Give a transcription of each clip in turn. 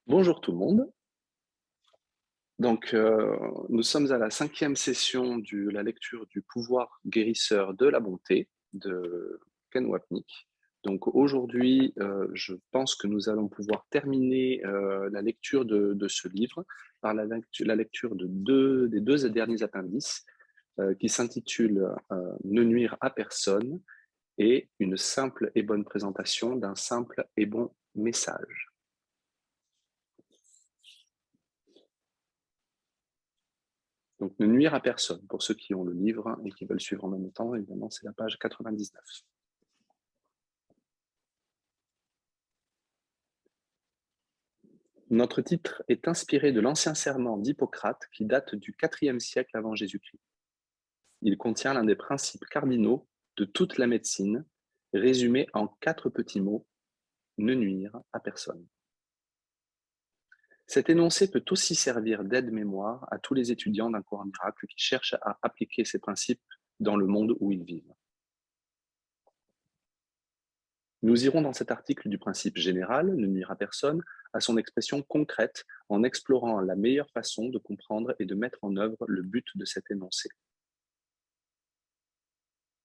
Bonjour tout le monde. Donc, nous sommes à la 5e session de la lecture du pouvoir guérisseur de la bonté de Ken Wapnick. Donc aujourd'hui, je pense que nous allons pouvoir terminer la lecture de ce livre par la lecture des deux derniers appendices qui s'intitulent Ne nuire à personne et une simple et bonne présentation d'un simple et bon message. Donc, ne nuire à personne. Pour ceux qui ont le livre et qui veulent suivre en même temps, évidemment, c'est la page 99. Notre titre est inspiré de l'ancien serment d'Hippocrate qui date du IVe siècle avant Jésus-Christ. Il contient l'un des principes cardinaux de toute la médecine, résumé en 4 petits mots, ne nuire à personne. Cet énoncé peut aussi servir d'aide-mémoire à tous les étudiants d'un cours miracle qui cherchent à appliquer ces principes dans le monde où ils vivent. Nous irons dans cet article du principe général, ne nuire à personne, à son expression concrète en explorant la meilleure façon de comprendre et de mettre en œuvre le but de cet énoncé.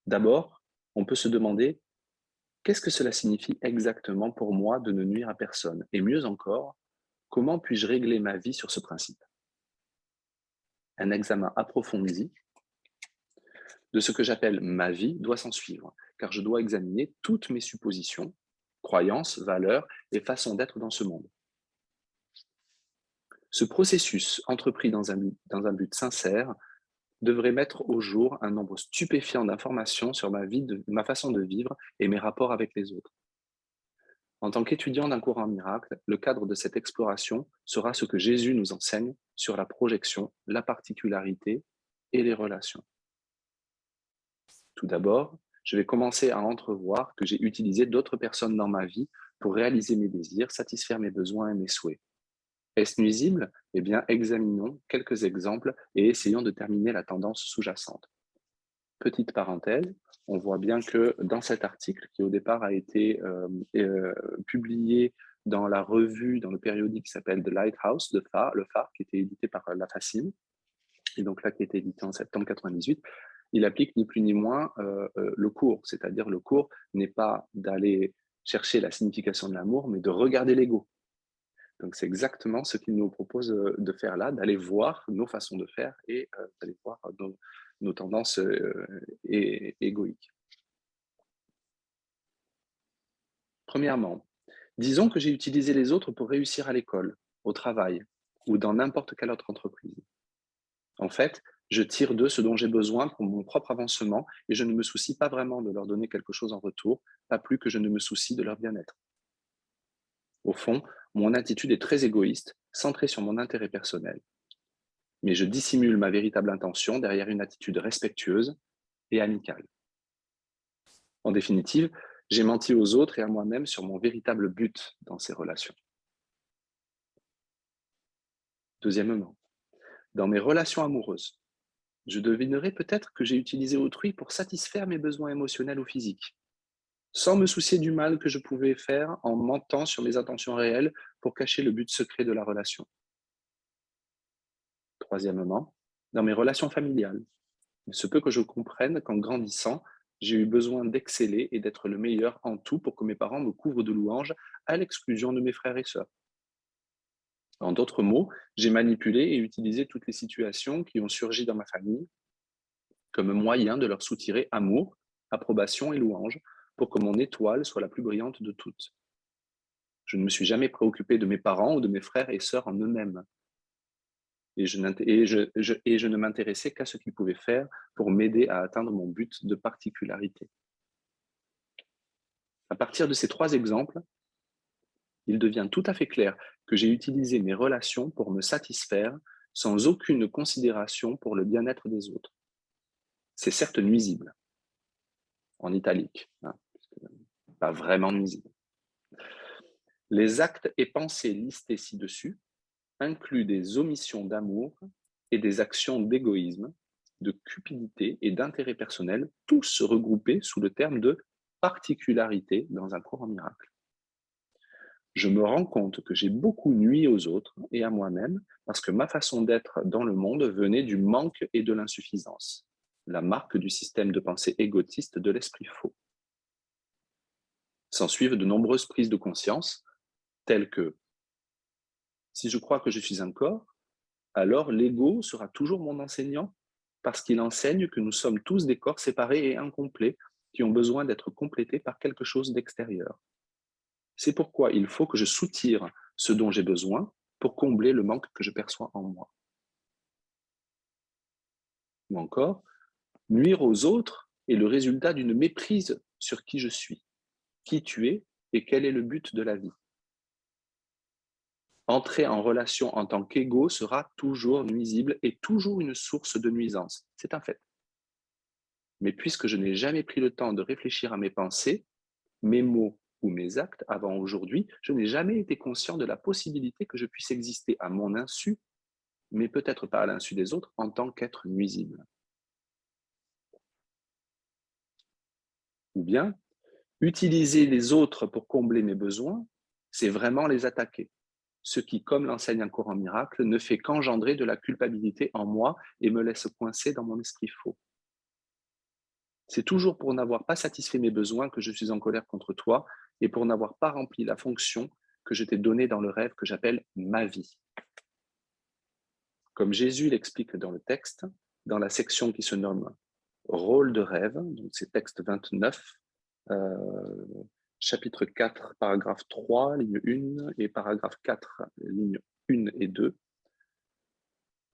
D'abord, on peut se demander qu'est-ce que cela signifie exactement pour moi de ne nuire à personne? Et mieux encore, comment puis-je régler ma vie sur ce principe? Un examen approfondi de ce que j'appelle ma vie doit s'en suivre, car je dois examiner toutes mes suppositions, croyances, valeurs et façons d'être dans ce monde. Ce processus, entrepris dans un but sincère, devrait mettre au jour un nombre stupéfiant d'informations sur ma vie, ma façon de vivre et mes rapports avec les autres. En tant qu'étudiant d'un cours en miracle, le cadre de cette exploration sera ce que Jésus nous enseigne sur la projection, la particularité et les relations. Tout d'abord, je vais commencer à entrevoir que j'ai utilisé d'autres personnes dans ma vie pour réaliser mes désirs, satisfaire mes besoins et mes souhaits. Est-ce nuisible? Eh bien, examinons quelques exemples et essayons de terminer la tendance sous-jacente. Petite parenthèse, on voit bien que dans cet article, qui au départ a été publié dans la revue, dans le périodique qui s'appelle The Lighthouse, le phare, qui était édité par la Facile, et donc là qui a été édité en septembre 98, il applique ni plus ni moins le cours, c'est-à-dire le cours n'est pas d'aller chercher la signification de l'amour, mais de regarder l'ego. Donc, c'est exactement ce qu'il nous propose de faire là, d'aller voir nos façons de faire et d'aller voir nos tendances égoïques. Premièrement, disons que j'ai utilisé les autres pour réussir à l'école, au travail ou dans n'importe quelle autre entreprise. En fait, je tire d'eux ce dont j'ai besoin pour mon propre avancement et je ne me soucie pas vraiment de leur donner quelque chose en retour, pas plus que je ne me soucie de leur bien-être. Au fond, mon attitude est très égoïste, centrée sur mon intérêt personnel. Mais je dissimule ma véritable intention derrière une attitude respectueuse et amicale. En définitive, j'ai menti aux autres et à moi-même sur mon véritable but dans ces relations. Deuxièmement, dans mes relations amoureuses, je devinerai peut-être que j'ai utilisé autrui pour satisfaire mes besoins émotionnels ou physiques, sans me soucier du mal que je pouvais faire en mentant sur mes intentions réelles pour cacher le but secret de la relation. Troisièmement, dans mes relations familiales, il se peut que je comprenne qu'en grandissant, j'ai eu besoin d'exceller et d'être le meilleur en tout pour que mes parents me couvrent de louanges à l'exclusion de mes frères et sœurs. En d'autres mots, j'ai manipulé et utilisé toutes les situations qui ont surgi dans ma famille comme moyen de leur soutirer amour, approbation et louange pour que mon étoile soit la plus brillante de toutes. Je ne me suis jamais préoccupé de mes parents ou de mes frères et sœurs en eux-mêmes. Et je ne m'intéressais qu'à ce qu'ils pouvaient faire pour m'aider à atteindre mon but de particularité. À partir de ces 3 exemples, il devient tout à fait clair que j'ai utilisé mes relations pour me satisfaire sans aucune considération pour le bien-être des autres. C'est certes nuisible, en italique, hein, pas vraiment nuisible. Les actes et pensées listés ci-dessus incluent des omissions d'amour et des actions d'égoïsme, de cupidité et d'intérêt personnel, tous regroupés sous le terme de particularité dans un cours en miracle. Je me rends compte que j'ai beaucoup nui aux autres et à moi-même parce que ma façon d'être dans le monde venait du manque et de l'insuffisance, la marque du système de pensée égotiste de l'esprit faux. S'ensuivent de nombreuses prises de conscience, telles que si je crois que je suis un corps, alors l'ego sera toujours mon enseignant parce qu'il enseigne que nous sommes tous des corps séparés et incomplets qui ont besoin d'être complétés par quelque chose d'extérieur. C'est pourquoi il faut que je soutire ce dont j'ai besoin pour combler le manque que je perçois en moi. Ou encore, nuire aux autres est le résultat d'une méprise sur qui je suis, qui tu es et quel est le but de la vie. Entrer en relation en tant qu'ego sera toujours nuisible et toujours une source de nuisance. C'est un fait. Mais puisque je n'ai jamais pris le temps de réfléchir à mes pensées, mes mots ou mes actes avant aujourd'hui, je n'ai jamais été conscient de la possibilité que je puisse exister à mon insu, mais peut-être pas à l'insu des autres, en tant qu'être nuisible. Ou bien, utiliser les autres pour combler mes besoins, c'est vraiment les attaquer. Ce qui, comme l'enseigne un courant miracle, ne fait qu'engendrer de la culpabilité en moi et me laisse coincé dans mon esprit faux. C'est toujours pour n'avoir pas satisfait mes besoins que je suis en colère contre toi et pour n'avoir pas rempli la fonction que je t'ai donnée dans le rêve que j'appelle ma vie. Comme Jésus l'explique dans le texte, dans la section qui se nomme Rôle de rêve, donc c'est texte 29, euh, chapitre 4, paragraphe 3, ligne 1, et paragraphe 4, ligne 1 et 2.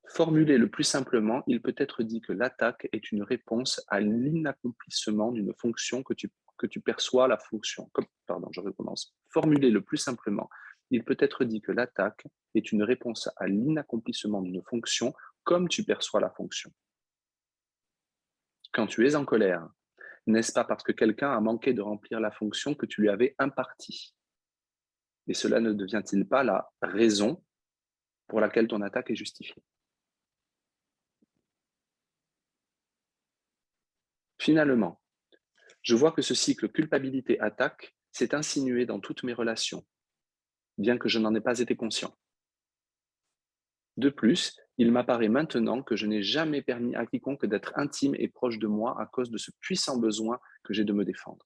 Formulé le plus simplement, il peut être dit que l'attaque est une réponse à l'inaccomplissement d'une fonction que tu perçois la fonction. Pardon, je recommence. Formulé le plus simplement, il peut être dit que l'attaque est une réponse à l'inaccomplissement d'une fonction comme tu perçois la fonction. Quand tu es en colère, n'est-ce pas parce que quelqu'un a manqué de remplir la fonction que tu lui avais impartie? Et cela ne devient-il pas la raison pour laquelle ton attaque est justifiée? Finalement, je vois que ce cycle culpabilité-attaque s'est insinué dans toutes mes relations, bien que je n'en ai pas été conscient. De plus, il m'apparaît maintenant que je n'ai jamais permis à quiconque d'être intime et proche de moi à cause de ce puissant besoin que j'ai de me défendre.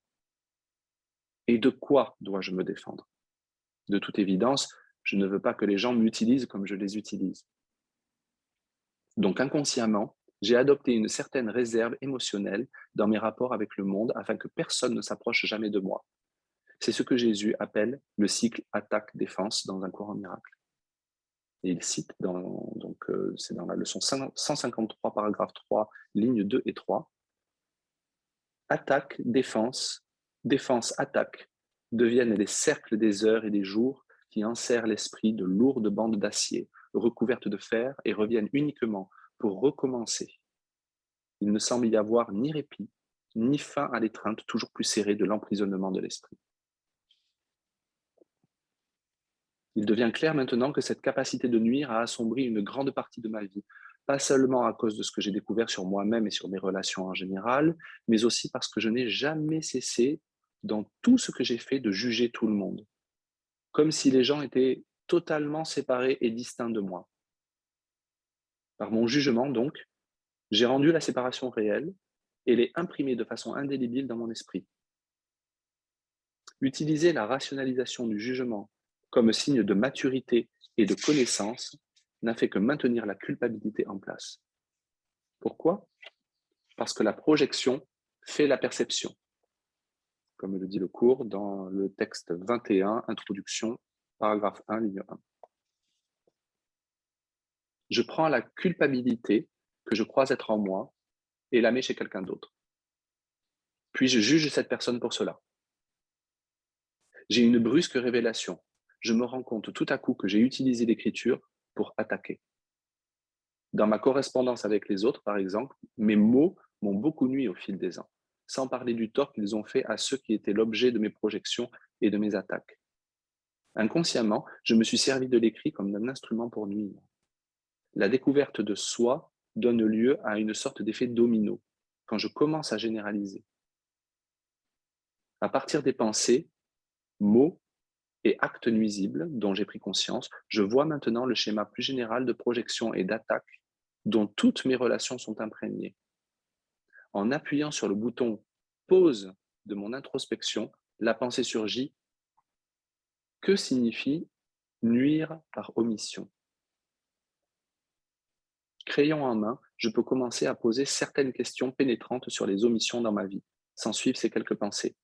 Et de quoi dois-je me défendre? De toute évidence, je ne veux pas que les gens m'utilisent comme je les utilise. Donc inconsciemment, j'ai adopté une certaine réserve émotionnelle dans mes rapports avec le monde afin que personne ne s'approche jamais de moi. C'est ce que Jésus appelle le cycle attaque-défense dans un courant miracle. Et il cite, c'est dans la leçon 153, paragraphe 3, lignes 2 et 3, attaque, défense, défense, attaque deviennent les cercles des heures et des jours qui enserrent l'esprit de lourdes bandes d'acier recouvertes de fer et reviennent uniquement pour recommencer. Il ne semble y avoir ni répit, ni fin à l'étreinte toujours plus serrée de l'emprisonnement de l'esprit. Il devient clair maintenant que cette capacité de nuire a assombri une grande partie de ma vie, pas seulement à cause de ce que j'ai découvert sur moi-même et sur mes relations en général, mais aussi parce que je n'ai jamais cessé, dans tout ce que j'ai fait, de juger tout le monde, comme si les gens étaient totalement séparés et distincts de moi. Par mon jugement, donc, j'ai rendu la séparation réelle et l'ai imprimée de façon indélébile dans mon esprit. Utiliser la rationalisation du jugement comme signe de maturité et de connaissance n'a fait que maintenir la culpabilité en place. Pourquoi? Parce que la projection fait la perception, comme le dit le cours dans le texte 21, introduction, paragraphe 1, ligne 1. Je prends la culpabilité que je crois être en moi et la mets chez quelqu'un d'autre. Puis je juge cette personne pour cela. J'ai une brusque révélation. Je me rends compte tout à coup que j'ai utilisé l'écriture pour attaquer. Dans ma correspondance avec les autres, par exemple, mes mots m'ont beaucoup nui au fil des ans, sans parler du tort qu'ils ont fait à ceux qui étaient l'objet de mes projections et de mes attaques. Inconsciemment, je me suis servi de l'écrit comme d'un instrument pour nuire. La découverte de soi donne lieu à une sorte d'effet domino, quand je commence à généraliser. À partir des pensées, mots, et acte nuisible dont j'ai pris conscience, je vois maintenant le schéma plus général de projection et d'attaque dont toutes mes relations sont imprégnées. En appuyant sur le bouton pause de mon introspection, la pensée surgit. Que signifie nuire par omission? Crayon en main, je peux commencer à poser certaines questions pénétrantes sur les omissions dans ma vie. S'en suivent ces quelques pensées.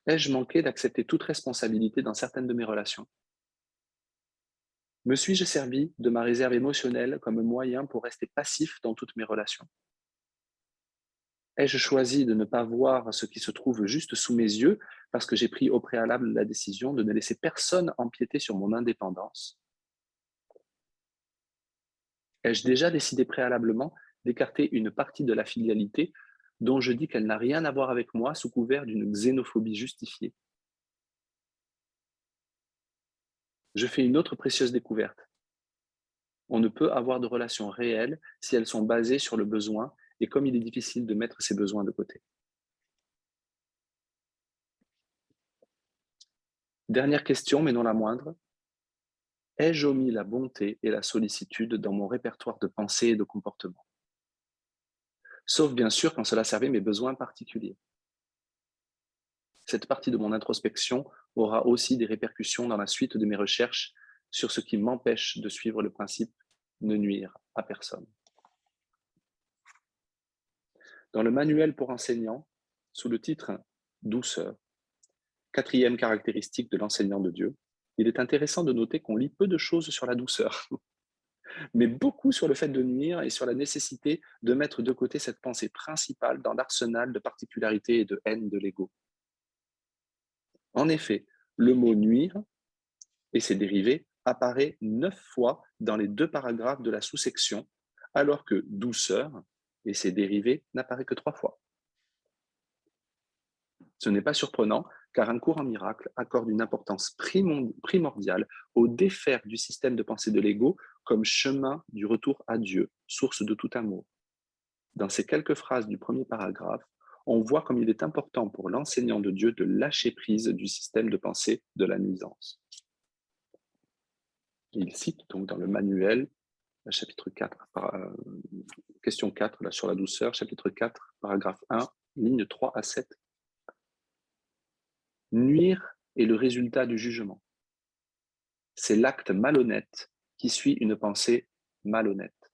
Ai-je manqué d'accepter toute responsabilité dans certaines de mes relations? Me suis-je servi de ma réserve émotionnelle comme moyen pour rester passif dans toutes mes relations? Ai-je choisi de ne pas voir ce qui se trouve juste sous mes yeux parce que j'ai pris au préalable la décision de ne laisser personne empiéter sur mon indépendance? Ai-je déjà décidé préalablement d'écarter une partie de la filialité dont je dis qu'elle n'a rien à voir avec moi sous couvert d'une xénophobie justifiée? Je fais une autre précieuse découverte. On ne peut avoir de relations réelles si elles sont basées sur le besoin et comme il est difficile de mettre ces besoins de côté. Dernière question, mais non la moindre. Ai-je omis la bonté et la sollicitude dans mon répertoire de pensée et de comportement? Sauf bien sûr quand cela servait mes besoins particuliers. Cette partie de mon introspection aura aussi des répercussions dans la suite de mes recherches sur ce qui m'empêche de suivre le principe ne nuire à personne. Dans le manuel pour enseignants, sous le titre Douceur, quatrième caractéristique de l'enseignant de Dieu, il est intéressant de noter qu'on lit peu de choses sur la douceur, mais beaucoup sur le fait de nuire et sur la nécessité de mettre de côté cette pensée principale dans l'arsenal de particularités et de haine de l'ego. En effet, le mot nuire et ses dérivés apparaît 9 fois dans les 2 paragraphes de la sous-section, alors que douceur et ses dérivés n'apparaît que 3 fois. Ce n'est pas surprenant, car un cours en miracle accorde une importance primordiale au défaire du système de pensée de l'ego comme chemin du retour à Dieu, source de tout amour. Dans ces quelques phrases du premier paragraphe, on voit comme il est important pour l'enseignant de Dieu de lâcher prise du système de pensée de la nuisance. Il cite donc dans le manuel, chapitre 4, question 4, là, sur la douceur, chapitre 4, paragraphe 1, lignes 3 à 7. Nuire est le résultat du jugement. C'est l'acte malhonnête qui suit une pensée malhonnête.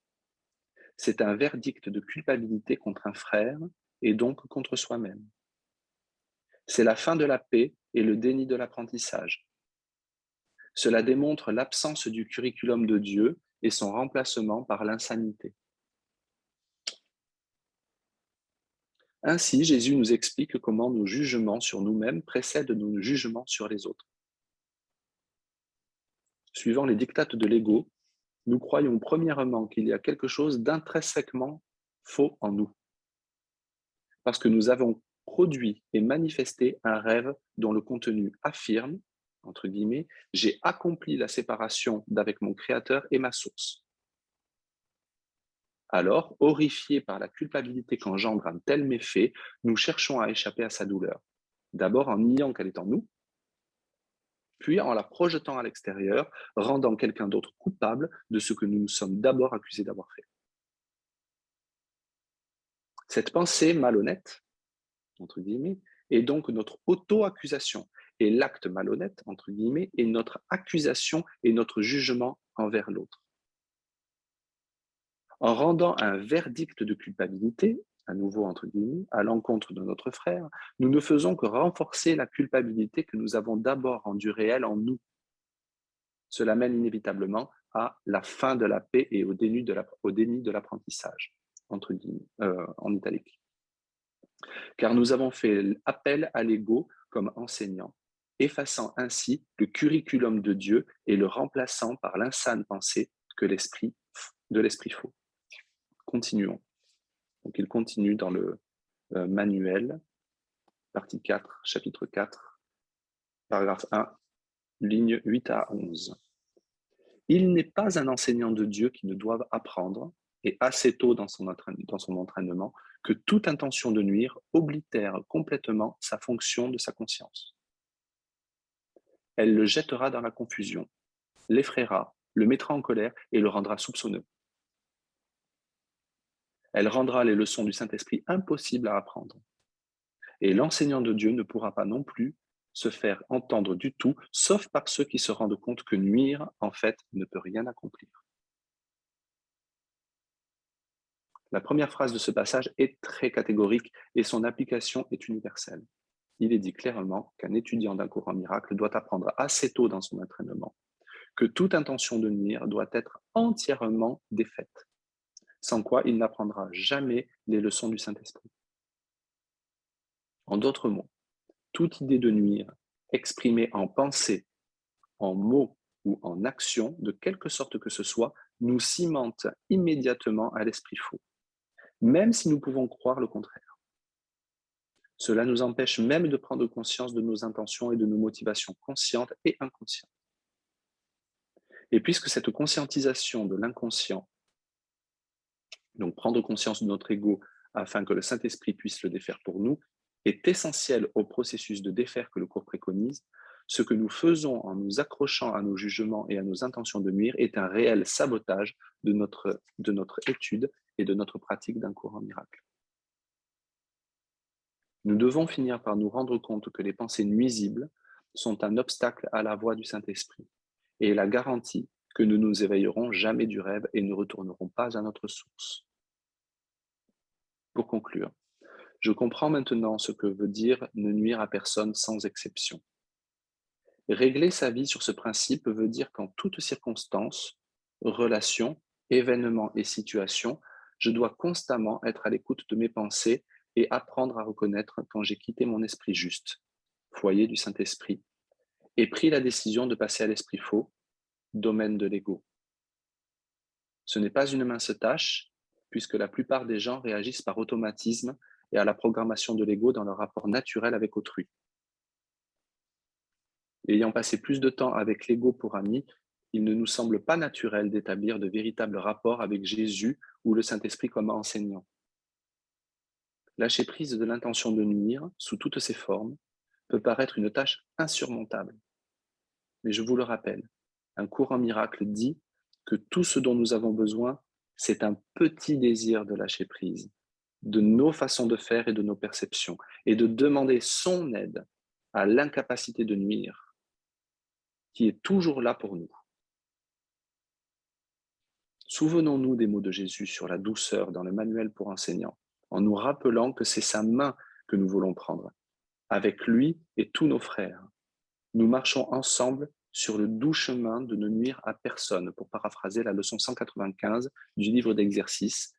C'est un verdict de culpabilité contre un frère et donc contre soi-même. C'est la fin de la paix et le déni de l'apprentissage. Cela démontre l'absence du curriculum de Dieu et son remplacement par l'insanité. Ainsi, Jésus nous explique comment nos jugements sur nous-mêmes précèdent nos jugements sur les autres. Suivant les dictates de l'ego, nous croyons premièrement qu'il y a quelque chose d'intrinsèquement faux en nous, parce que nous avons produit et manifesté un rêve dont le contenu affirme, entre guillemets, j'ai accompli la séparation d'avec mon Créateur et ma source. Alors, horrifiés par la culpabilité qu'engendre un tel méfait, nous cherchons à échapper à sa douleur, d'abord en niant qu'elle est en nous, puis en la projetant à l'extérieur, rendant quelqu'un d'autre coupable de ce que nous nous sommes d'abord accusés d'avoir fait. Cette pensée malhonnête, entre guillemets, est donc notre auto-accusation, et l'acte malhonnête, entre guillemets, est notre accusation et notre jugement envers l'autre. En rendant un verdict de culpabilité, à nouveau entre guillemets, à l'encontre de notre frère, nous ne faisons que renforcer la culpabilité que nous avons d'abord rendue réelle en nous. Cela mène inévitablement à la fin de la paix et au déni de l'apprentissage, entre guillemets, en italique. Car nous avons fait appel à l'ego comme enseignant, effaçant ainsi le curriculum de Dieu et le remplaçant par l'insane pensée de l'esprit faux. Continuons. Donc il continue dans le manuel, partie 4, chapitre 4, paragraphe 1, lignes 8 à 11. Il n'est pas un enseignant de Dieu qui ne doive apprendre, et assez tôt dans son entraînement, que toute intention de nuire oblitère complètement sa fonction de sa conscience. Elle le jettera dans la confusion, l'effraiera, le mettra en colère et le rendra soupçonneux. Elle rendra les leçons du Saint-Esprit impossibles à apprendre. Et l'enseignant de Dieu ne pourra pas non plus se faire entendre du tout, sauf par ceux qui se rendent compte que nuire, en fait, ne peut rien accomplir. La première phrase de ce passage est très catégorique et son application est universelle. Il est dit clairement qu'un étudiant d'un courant miracle doit apprendre assez tôt dans son entraînement que toute intention de nuire doit être entièrement défaite, sans quoi il n'apprendra jamais les leçons du Saint-Esprit. En d'autres mots, toute idée de nuire, exprimée en pensée, en mots ou en action, de quelque sorte que ce soit, nous cimente immédiatement à l'esprit faux, même si nous pouvons croire le contraire. Cela nous empêche même de prendre conscience de nos intentions et de nos motivations conscientes et inconscientes. Et puisque cette conscientisation de l'inconscient, donc prendre conscience de notre ego afin que le Saint-Esprit puisse le défaire pour nous, est essentielle au processus de défaire que le cours préconise, ce que nous faisons en nous accrochant à nos jugements et à nos intentions de nuire est un réel sabotage de notre étude et de notre pratique d'un cours en miracle. Nous devons finir par nous rendre compte que les pensées nuisibles sont un obstacle à la voie du Saint-Esprit et la garantie que nous nous éveillerons jamais du rêve et ne retournerons pas à notre source. Pour conclure, je comprends maintenant ce que veut dire ne nuire à personne sans exception. Régler sa vie sur ce principe veut dire qu'en toutes circonstances, relations, événements et situations, je dois constamment être à l'écoute de mes pensées et apprendre à reconnaître quand j'ai quitté mon esprit juste, foyer du Saint-Esprit, et pris la décision de passer à l'esprit faux, domaine de l'ego. Ce n'est pas une mince tâche, puisque la plupart des gens réagissent par automatisme et à la programmation de l'ego dans leur rapport naturel avec autrui. Ayant passé plus de temps avec l'ego pour ami, il ne nous semble pas naturel d'établir de véritables rapports avec Jésus ou le Saint-Esprit comme enseignant. Lâcher prise de l'intention de nuire, sous toutes ses formes, peut paraître une tâche insurmontable. Mais je vous le rappelle, un courant miracle dit que tout ce dont nous avons besoin, c'est un petit désir de lâcher prise, de nos façons de faire et de nos perceptions, et de demander son aide à l'incapacité de nuire, qui est toujours là pour nous. Souvenons-nous des mots de Jésus sur la douceur dans le manuel pour enseignants, en nous rappelant que c'est sa main que nous voulons prendre, avec lui et tous nos frères. Nous marchons ensemble sur le doux chemin de ne nuire à personne, pour paraphraser la leçon 195 du livre d'exercices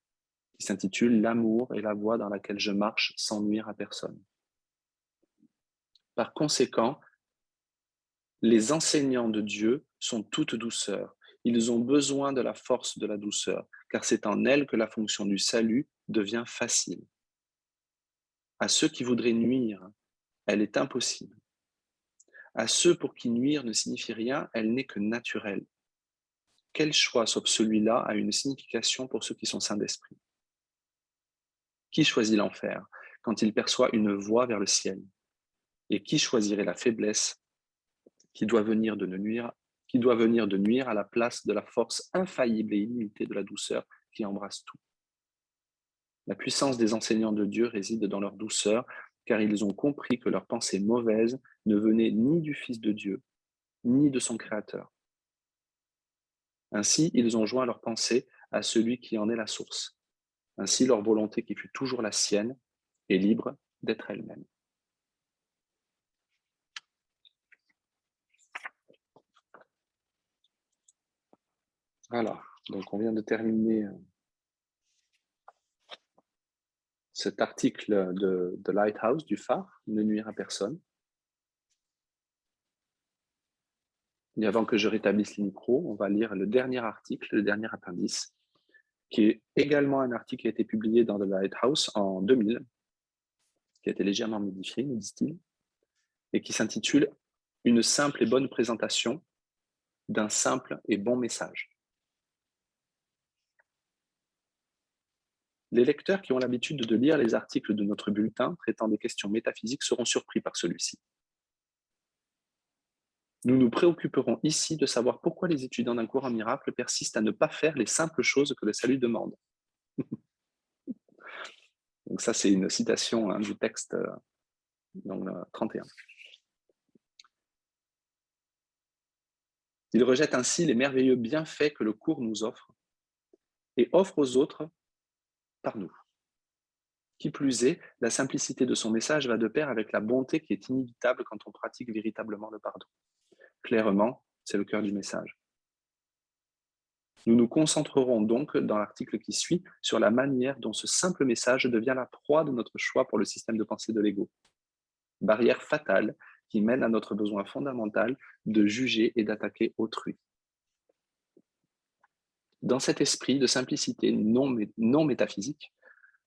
qui s'intitule « L'amour est la voie dans laquelle je marche sans nuire à personne ». Par conséquent, les enseignants de Dieu sont toute douceur. Ils ont besoin de la force de la douceur, car c'est en elle que la fonction du salut devient facile. À ceux qui voudraient nuire, elle est impossible. À ceux pour qui nuire ne signifie rien, elle n'est que naturelle. Quel choix sauf celui-là a une signification pour ceux qui sont saints d'esprit? Qui choisit l'enfer quand il perçoit une voie vers le ciel? Et qui choisirait la faiblesse qui doit venir de nuire à la place de la force infaillible et illimitée de la douceur qui embrasse tout? La puissance des enseignants de Dieu réside dans leur douceur, car ils ont compris que leurs pensées mauvaises ne venaient ni du Fils de Dieu, ni de son Créateur. Ainsi, ils ont joint leur pensée à celui qui en est la source. Ainsi, leur volonté, qui fut toujours la sienne, est libre d'être elle-même. Voilà, donc on vient de terminer cet article de Lighthouse, du phare, ne nuire à personne. Et avant que je rétablisse les micros, on va lire le dernier article, le dernier appendice, qui est également un article qui a été publié dans The Lighthouse en 2000, qui a été légèrement modifié, nous disent-ils, et qui s'intitule « Une simple et bonne présentation d'un simple et bon message ». Les lecteurs qui ont l'habitude de lire les articles de notre bulletin traitant des questions métaphysiques seront surpris par celui-ci. Nous nous préoccuperons ici de savoir pourquoi les étudiants d'un cours en miracle persistent à ne pas faire les simples choses que le salut demande. Donc ça, c'est une citation du texte 31. Il rejette ainsi les merveilleux bienfaits que le cours nous offre et offre aux autres par nous. Qui plus est, la simplicité de son message va de pair avec la bonté qui est inévitable quand on pratique véritablement le pardon. Clairement, c'est le cœur du message. Nous nous concentrerons donc dans l'article qui suit sur la manière dont ce simple message devient la proie de notre choix pour le système de pensée de l'ego. Barrière fatale qui mène à notre besoin fondamental de juger et d'attaquer autrui. Dans cet esprit de simplicité non métaphysique,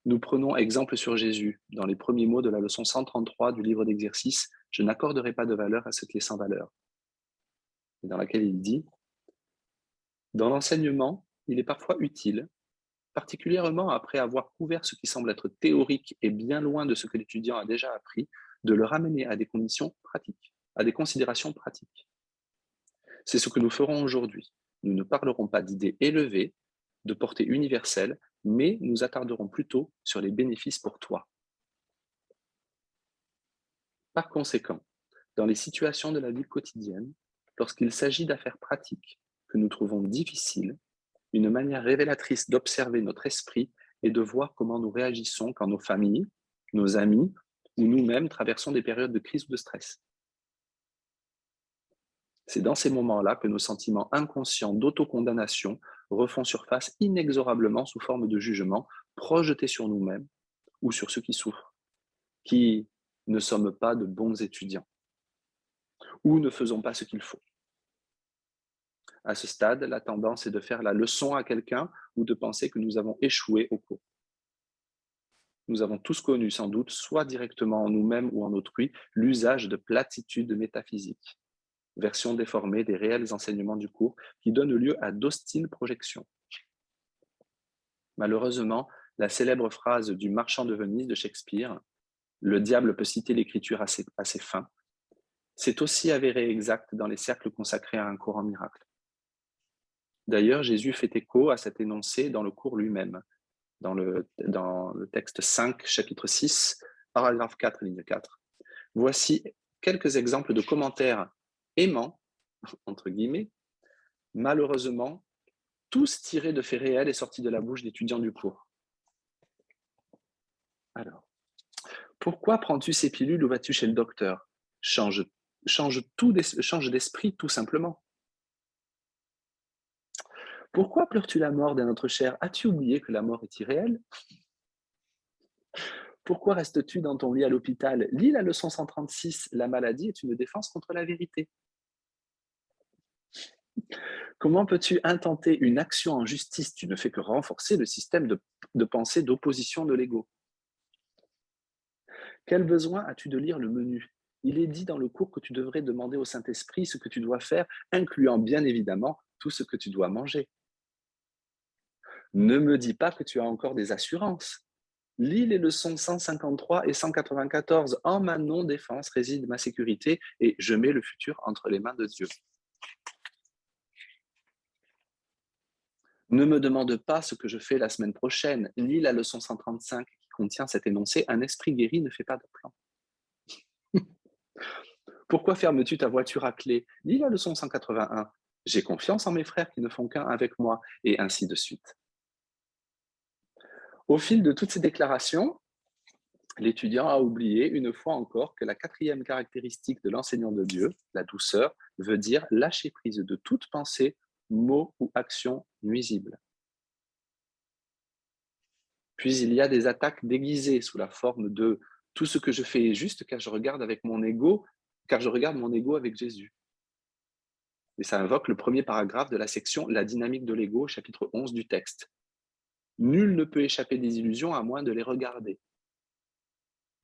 nous prenons exemple sur Jésus, dans les premiers mots de la leçon 133 du livre d'exercices « Je n'accorderai pas de valeur à ce qui est sans valeur », dans laquelle il dit « Dans l'enseignement, il est parfois utile, particulièrement après avoir couvert ce qui semble être théorique et bien loin de ce que l'étudiant a déjà appris, de le ramener à des conditions pratiques, à des considérations pratiques. C'est ce que nous ferons aujourd'hui. Nous ne parlerons pas d'idées élevées, de portée universelle, mais nous attarderons plutôt sur les bénéfices pour toi. Par conséquent, dans les situations de la vie quotidienne, lorsqu'il s'agit d'affaires pratiques que nous trouvons difficiles, une manière révélatrice d'observer notre esprit et de voir comment nous réagissons quand nos familles, nos amis ou nous-mêmes traversons des périodes de crise ou de stress. C'est dans ces moments-là que nos sentiments inconscients d'autocondamnation refont surface inexorablement sous forme de jugement projetés sur nous-mêmes ou sur ceux qui souffrent, qui ne sommes pas de bons étudiants ou ne faisons pas ce qu'il faut. À ce stade, la tendance est de faire la leçon à quelqu'un ou de penser que nous avons échoué au cours. Nous avons tous connu sans doute, soit directement en nous-mêmes ou en autrui, l'usage de platitudes métaphysiques, version déformée des réels enseignements du cours, qui donnent lieu à d'hostiles projections. Malheureusement, la célèbre phrase du marchand de Venise de Shakespeare, « Le diable peut citer l'écriture à ses fins », s'est aussi avérée exacte dans les cercles consacrés à un cours en miracle. D'ailleurs, Jésus fait écho à cet énoncé dans le cours lui-même, dans le texte 5, chapitre 6, paragraphe 4, ligne 4. Voici quelques exemples de commentaires aimants, entre guillemets, malheureusement, tous tirés de faits réels et sortis de la bouche d'étudiants du cours. Alors, pourquoi prends-tu ces pilules ou vas-tu chez le docteur? Change d'esprit tout simplement. Pourquoi pleures-tu la mort d'un être cher? As-tu oublié que la mort est irréelle? Pourquoi restes-tu dans ton lit à l'hôpital? Lis la leçon 136, la maladie est une défense contre la vérité. Comment peux-tu intenter une action en justice? Tu ne fais que renforcer le système de pensée d'opposition de l'ego. Quel besoin as-tu de lire le menu? Il est dit dans le cours que tu devrais demander au Saint-Esprit ce que tu dois faire, incluant bien évidemment tout ce que tu dois manger. Ne me dis pas que tu as encore des assurances. Lis les leçons 153 et 194. En ma non-défense réside ma sécurité et je mets le futur entre les mains de Dieu. Ne me demande pas ce que je fais la semaine prochaine. Lis la leçon 135 qui contient cet énoncé. Un esprit guéri ne fait pas de plan. Pourquoi fermes-tu ta voiture à clé? Lis la leçon 181. J'ai confiance en mes frères qui ne font qu'un avec moi, et ainsi de suite. Au fil de toutes ces déclarations, l'étudiant a oublié une fois encore que la quatrième caractéristique de l'enseignant de Dieu, la douceur, veut dire lâcher prise de toute pensée, mot ou action nuisible. Puis il y a des attaques déguisées sous la forme de tout ce que je fais est juste car je regarde mon ego avec Jésus. Et ça invoque le premier paragraphe de la section La dynamique de l'ego, chapitre 11 du texte. Nul ne peut échapper des illusions à moins de les regarder.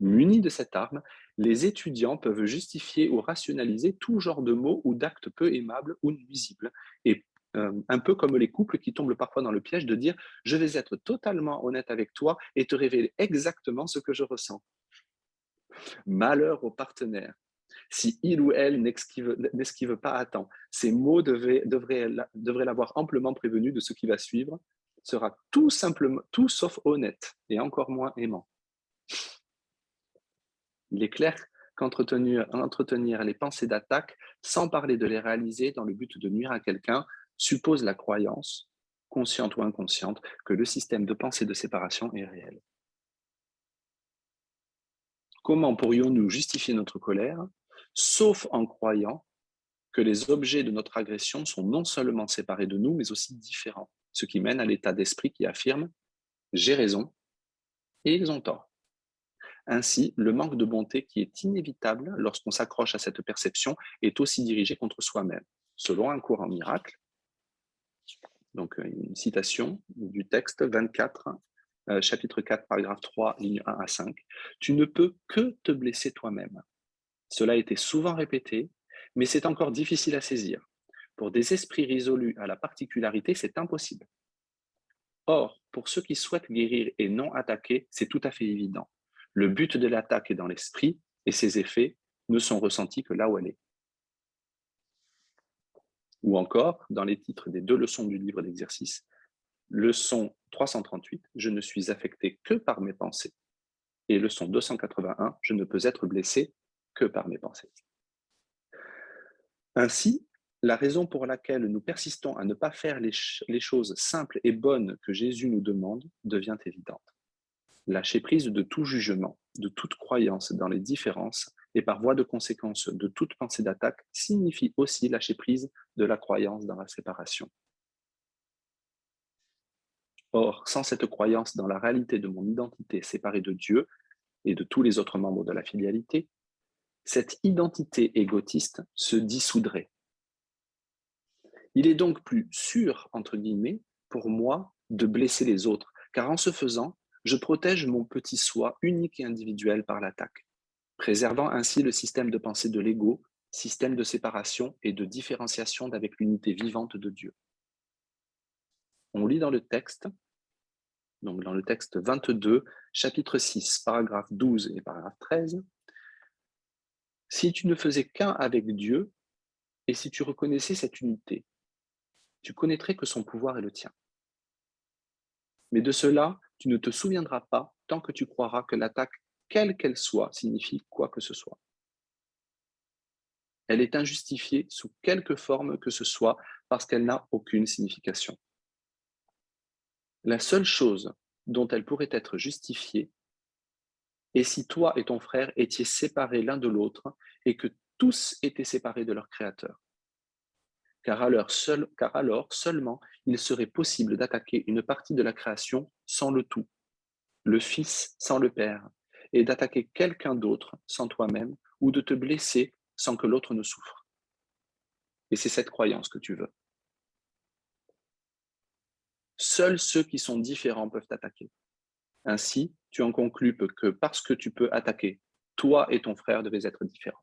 Munis de cette arme, les étudiants peuvent justifier ou rationaliser tout genre de mots ou d'actes peu aimables ou nuisibles, et un peu comme les couples qui tombent parfois dans le piège de dire « je vais être totalement honnête avec toi et te révéler exactement ce que je ressens ». Malheur aux partenaires si il ou elle n'esquive pas à temps. Ces mots devraient l'avoir amplement prévenu de ce qui va suivre, sera tout simplement, tout sauf honnête et encore moins aimant. Il est clair qu'entretenir les pensées d'attaque, sans parler de les réaliser dans le but de nuire à quelqu'un, suppose la croyance, consciente ou inconsciente, que le système de pensée de séparation est réel. Comment pourrions-nous justifier notre colère, sauf en croyant que les objets de notre agression sont non seulement séparés de nous, mais aussi différents, ce qui mène à l'état d'esprit qui affirme « j'ai raison » et ils ont tort. Ainsi, le manque de bonté qui est inévitable lorsqu'on s'accroche à cette perception est aussi dirigé contre soi-même. Selon un courant miracle, donc une citation du texte 24, chapitre 4, paragraphe 3, ligne 1 à 5, « Tu ne peux que te blesser toi-même. Cela a été souvent répété, mais c'est encore difficile à saisir. Pour des esprits résolus à la particularité, c'est impossible. Or, pour ceux qui souhaitent guérir et non attaquer, c'est tout à fait évident. Le but de l'attaque est dans l'esprit et ses effets ne sont ressentis que là où elle est. » Ou encore, dans les titres des 2 leçons du livre d'exercice, leçon 338, « Je ne suis affecté que par mes pensées » et leçon 281, « Je ne peux être blessé que par mes pensées ». Ainsi, la raison pour laquelle nous persistons à ne pas faire les choses simples et bonnes que Jésus nous demande devient évidente. Lâcher prise de tout jugement, de toute croyance dans les différences et par voie de conséquence de toute pensée d'attaque signifie aussi lâcher prise de la croyance dans la séparation. Or, sans cette croyance dans la réalité de mon identité séparée de Dieu et de tous les autres membres de la filialité, cette identité égotiste se dissoudrait. Il est donc plus sûr, entre guillemets, pour moi de blesser les autres, car en ce faisant, je protège mon petit soi unique et individuel par l'attaque, préservant ainsi le système de pensée de l'ego, système de séparation et de différenciation d'avec l'unité vivante de Dieu. On lit dans le texte, donc dans le texte 22, chapitre 6, paragraphe 12 et paragraphe 13, « Si tu ne faisais qu'un avec Dieu, et si tu reconnaissais cette unité, tu connaîtrais que son pouvoir est le tien. Mais de cela, tu ne te souviendras pas tant que tu croiras que l'attaque, quelle qu'elle soit, signifie quoi que ce soit. Elle est injustifiée sous quelque forme que ce soit parce qu'elle n'a aucune signification. La seule chose dont elle pourrait être justifiée est si toi et ton frère étiez séparés l'un de l'autre et que tous étaient séparés de leur Créateur. Car alors seulement il serait possible d'attaquer une partie de la création sans le tout, le Fils sans le Père, et d'attaquer quelqu'un d'autre sans toi-même, ou de te blesser sans que l'autre ne souffre. Et c'est cette croyance que tu veux. Seuls ceux qui sont différents peuvent attaquer. Ainsi, tu en conclus que parce que tu peux attaquer, toi et ton frère devez être différents.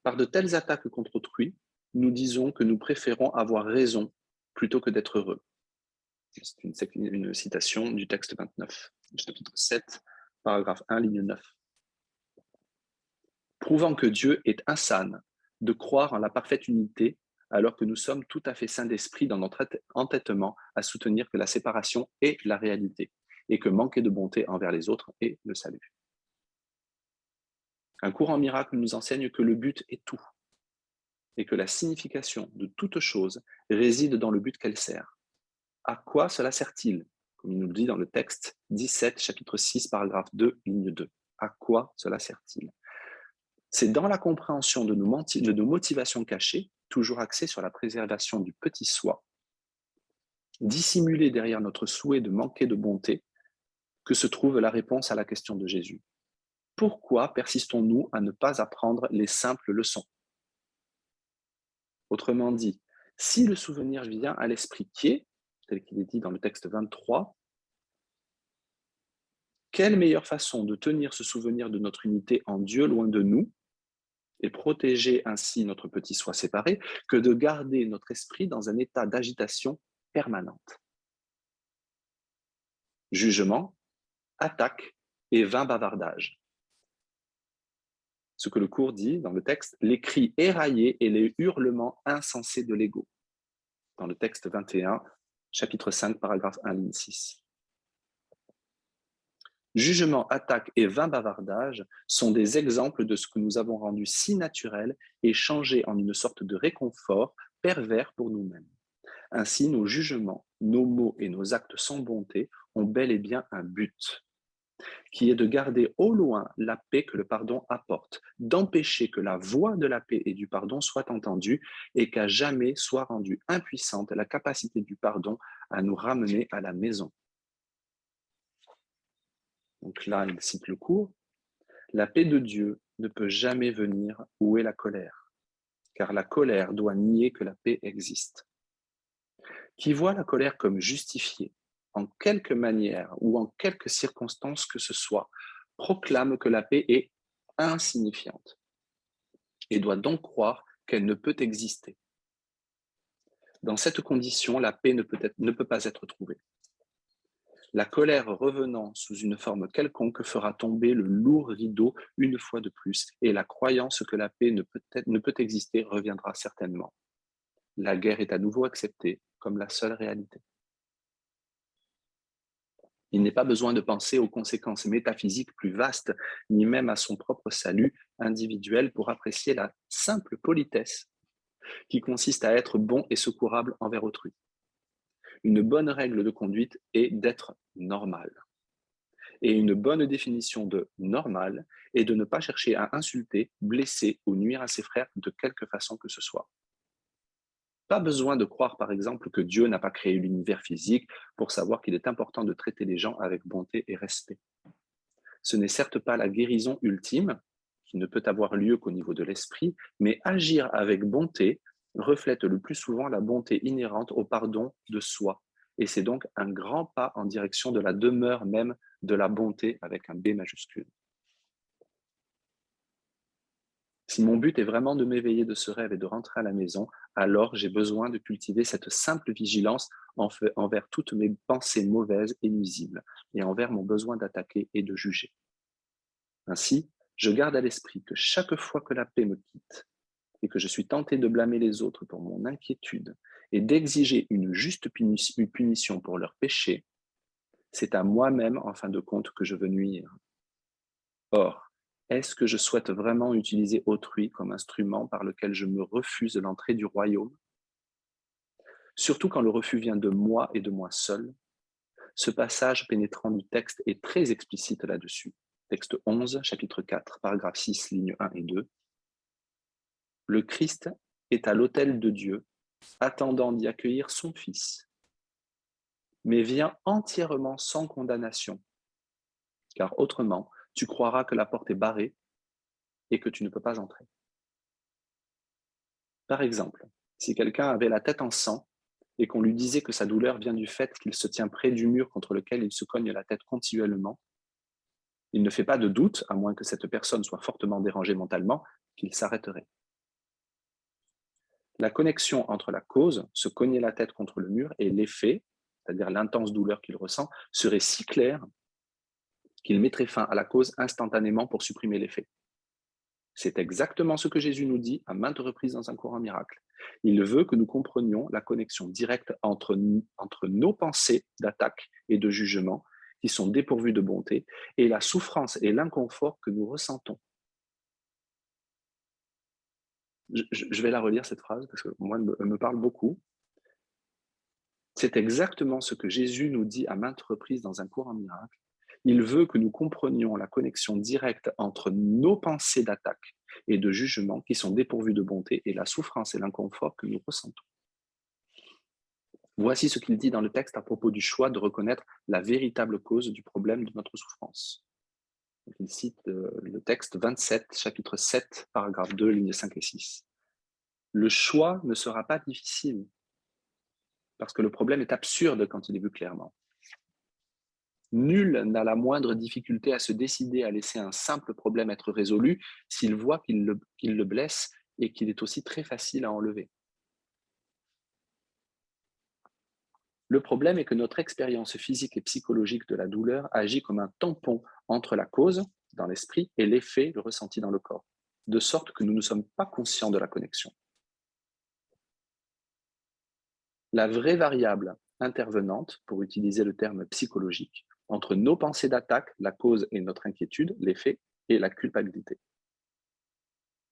Par de telles attaques contre autrui, nous disons que nous préférons avoir raison plutôt que d'être heureux. C'est une citation du texte 29, chapitre 7, paragraphe 1, ligne 9. Prouvant que Dieu est insane de croire en la parfaite unité alors que nous sommes tout à fait sains d'esprit dans notre entêtement à soutenir que la séparation est la réalité et que manquer de bonté envers les autres est le salut. Un courant miracle nous enseigne que le but est tout et que la signification de toute chose réside dans le but qu'elle sert. À quoi cela sert-il? Comme il nous le dit dans le texte 17, chapitre 6, paragraphe 2, ligne 2. À quoi cela sert-il? C'est dans la compréhension de nos motivations cachées, toujours axées sur la préservation du petit soi, dissimulée derrière notre souhait de manquer de bonté, que se trouve la réponse à la question de Jésus. Pourquoi persistons-nous à ne pas apprendre les simples leçons? Autrement dit, si le souvenir vient à l'esprit qui est, tel qu'il est dit dans le texte 23, quelle meilleure façon de tenir ce souvenir de notre unité en Dieu loin de nous et protéger ainsi notre petit soi séparé que de garder notre esprit dans un état d'agitation permanente. Jugement, attaque et vain bavardage. Ce que le cours dit dans le texte, les cris éraillés et les hurlements insensés de l'ego. Dans le texte 21, chapitre 5, paragraphe 1, ligne 6. Jugement, attaque et vain bavardage sont des exemples de ce que nous avons rendu si naturel et changé en une sorte de réconfort pervers pour nous-mêmes. Ainsi, nos jugements, nos mots et nos actes sans bonté ont bel et bien un but, qui est de garder au loin la paix que le pardon apporte, d'empêcher que la voix de la paix et du pardon soit entendue et qu'à jamais soit rendue impuissante la capacité du pardon à nous ramener à la maison. Donc là, il cite le cours. La paix de Dieu ne peut jamais venir où est la colère, car la colère doit nier que la paix existe. Qui voit la colère comme justifiée, en quelque manière ou en quelque circonstance que ce soit, proclame que la paix est insignifiante et doit donc croire qu'elle ne peut exister. Dans cette condition, la paix ne peut pas être trouvée. La colère revenant sous une forme quelconque fera tomber le lourd rideau une fois de plus, et la croyance que la paix ne peut exister reviendra certainement. La guerre est à nouveau acceptée comme la seule réalité. Il n'est pas besoin de penser aux conséquences métaphysiques plus vastes, ni même à son propre salut individuel pour apprécier la simple politesse qui consiste à être bon et secourable envers autrui. Une bonne règle de conduite est d'être normal. Et une bonne définition de normal est de ne pas chercher à insulter, blesser ou nuire à ses frères de quelque façon que ce soit. Pas besoin de croire, par exemple, que Dieu n'a pas créé l'univers physique pour savoir qu'il est important de traiter les gens avec bonté et respect. Ce n'est certes pas la guérison ultime, qui ne peut avoir lieu qu'au niveau de l'esprit, mais agir avec bonté reflète le plus souvent la bonté inhérente au pardon de soi. Et c'est donc un grand pas en direction de la demeure même de la bonté avec un B majuscule. Si mon but est vraiment de m'éveiller de ce rêve et de rentrer à la maison, alors j'ai besoin de cultiver cette simple vigilance envers toutes mes pensées mauvaises et nuisibles, et envers mon besoin d'attaquer et de juger. Ainsi, je garde à l'esprit que chaque fois que la paix me quitte et que je suis tenté de blâmer les autres pour mon inquiétude et d'exiger une juste punition pour leurs péchés, c'est à moi-même, en fin de compte, que je veux nuire. Or, est-ce que je souhaite vraiment utiliser autrui comme instrument par lequel je me refuse l'entrée du royaume? Surtout quand le refus vient de moi et de moi seul. Ce passage pénétrant du texte est très explicite là-dessus. Texte 11, chapitre 4, paragraphe 6, lignes 1 et 2. Le Christ est à l'autel de Dieu, attendant d'y accueillir son Fils, mais vient entièrement sans condamnation, car autrement, tu croiras que la porte est barrée et que tu ne peux pas entrer. Par exemple, si quelqu'un avait la tête en sang et qu'on lui disait que sa douleur vient du fait qu'il se tient près du mur contre lequel il se cogne la tête continuellement, il ne fait pas de doute, à moins que cette personne soit fortement dérangée mentalement, qu'il s'arrêterait. La connexion entre la cause, se cogner la tête contre le mur, et l'effet, c'est-à-dire l'intense douleur qu'il ressent, serait si claire qu'il mettrait fin à la cause instantanément pour supprimer l'effet. C'est exactement ce que Jésus nous dit à maintes reprises dans un cours en miracle. Il veut que nous comprenions la connexion directe entre nos pensées d'attaque et de jugement, qui sont dépourvues de bonté, et la souffrance et l'inconfort que nous ressentons. Je vais la relire, cette phrase, parce que moi, elle me parle beaucoup. C'est exactement ce que Jésus nous dit à maintes reprises dans un cours en miracle. Il veut que nous comprenions la connexion directe entre nos pensées d'attaque et de jugement qui sont dépourvues de bonté et la souffrance et l'inconfort que nous ressentons. Voici ce qu'il dit dans le texte à propos du choix de reconnaître la véritable cause du problème de notre souffrance. Il cite le texte 27, chapitre 7, paragraphe 2, lignes 5 et 6. Le choix ne sera pas difficile, parce que le problème est absurde quand il est vu clairement. Nul n'a la moindre difficulté à se décider à laisser un simple problème être résolu s'il voit qu'il le blesse et qu'il est aussi très facile à enlever. Le problème est que notre expérience physique et psychologique de la douleur agit comme un tampon entre la cause, dans l'esprit, et l'effet, le ressenti dans le corps. de sorte que nous ne sommes pas conscients de la connexion. La vraie variable intervenante, pour utiliser le terme psychologique, entre nos pensées d'attaque, la cause et notre inquiétude, l'effet, et la culpabilité.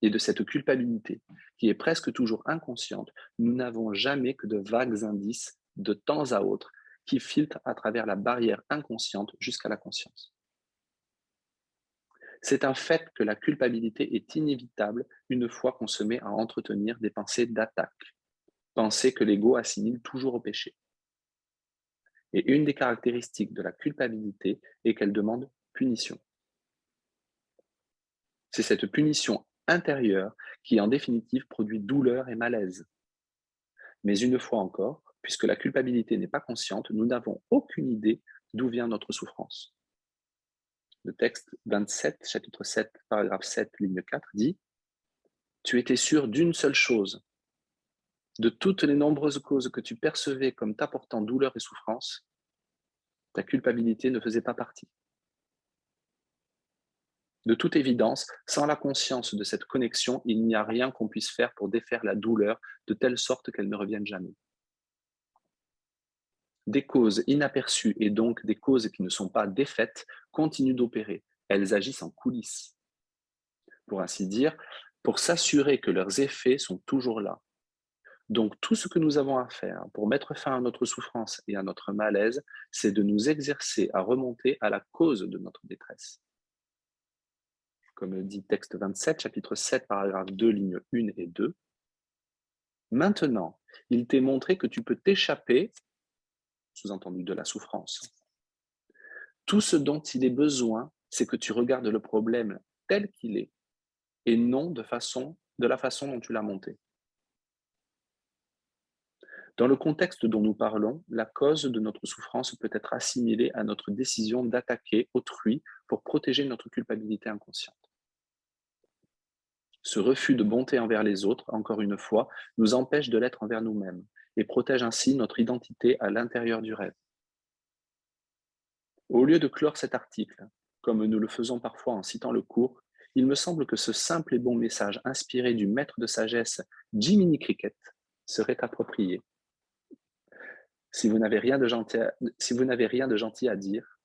Et de cette culpabilité, qui est presque toujours inconsciente, nous n'avons jamais que de vagues indices, de temps à autre, qui filtrent à travers la barrière inconsciente jusqu'à la conscience. C'est un fait que la culpabilité est inévitable une fois qu'on se met à entretenir des pensées d'attaque, pensées que l'ego assimile toujours au péché. Et une des caractéristiques de la culpabilité est qu'elle demande punition. C'est cette punition intérieure qui, en définitive, produit douleur et malaise. Mais une fois encore, puisque la culpabilité n'est pas consciente, nous n'avons aucune idée d'où vient notre souffrance. Le texte 27, chapitre 7, paragraphe 7, ligne 4 dit « Tu étais sûr d'une seule chose. De toutes les nombreuses causes que tu percevais comme t'apportant douleur et souffrance, ta culpabilité ne faisait pas partie. De toute évidence, sans la conscience de cette connexion, il n'y a rien qu'on puisse faire pour défaire la douleur de telle sorte qu'elle ne revienne jamais. Des causes inaperçues et donc des causes qui ne sont pas défaites continuent d'opérer. Elles agissent en coulisses, pour ainsi dire, pour s'assurer que leurs effets sont toujours là. Donc tout ce que nous avons à faire pour mettre fin à notre souffrance et à notre malaise, c'est de nous exercer à remonter à la cause de notre détresse. Comme le dit texte 27, chapitre 7, paragraphe 2, lignes 1 et 2. Maintenant, il t'est montré que tu peux t'échapper, sous-entendu de la souffrance. Tout ce dont il est besoin, c'est que tu regardes le problème tel qu'il est et non de la façon dont tu l'as monté. Dans le contexte dont nous parlons, la cause de notre souffrance peut être assimilée à notre décision d'attaquer autrui pour protéger notre culpabilité inconsciente. Ce refus de bonté envers les autres, encore une fois, nous empêche de l'être envers nous-mêmes et protège ainsi notre identité à l'intérieur du rêve. Au lieu de clore cet article, comme nous le faisons parfois en citant le cours, il me semble que ce simple et bon message inspiré du maître de sagesse Jiminy Cricket serait approprié. Si vous n'avez rien de gentil à dire,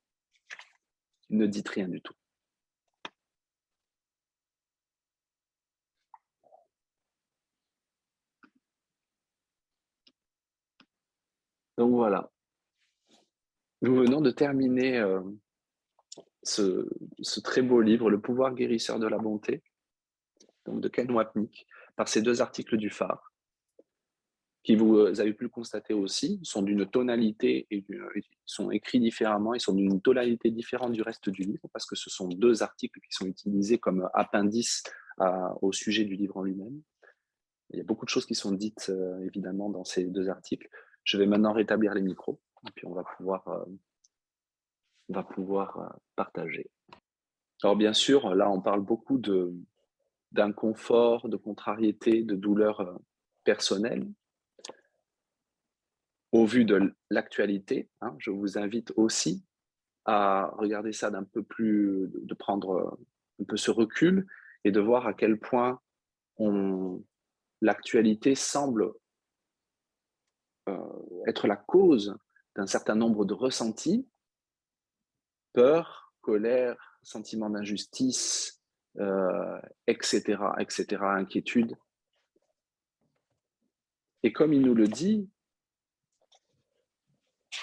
ne dites rien du tout. Donc voilà, nous venons de terminer ce très beau livre, Le pouvoir guérisseur de la bonté, donc de Ken Wapnick, par ces deux articles du phare, qui vous avez pu le constater aussi, sont d'une tonalité et sont écrits différemment, ils sont d'une tonalité différente du reste du livre, parce que ce sont deux articles qui sont utilisés comme appendice au sujet du livre en lui-même. Il y a beaucoup de choses qui sont dites évidemment dans ces deux articles. Je vais maintenant rétablir les micros, et puis on va pouvoir partager. Alors bien sûr, là on parle beaucoup d'inconfort, de contrariété, de douleur personnelle. Au vu de l'actualité, je vous invite aussi à regarder ça de prendre un peu ce recul et de voir à quel point l'actualité semble être la cause d'un certain nombre de ressentis, peur, colère, sentiment d'injustice, etc., inquiétude. Et comme il nous le dit,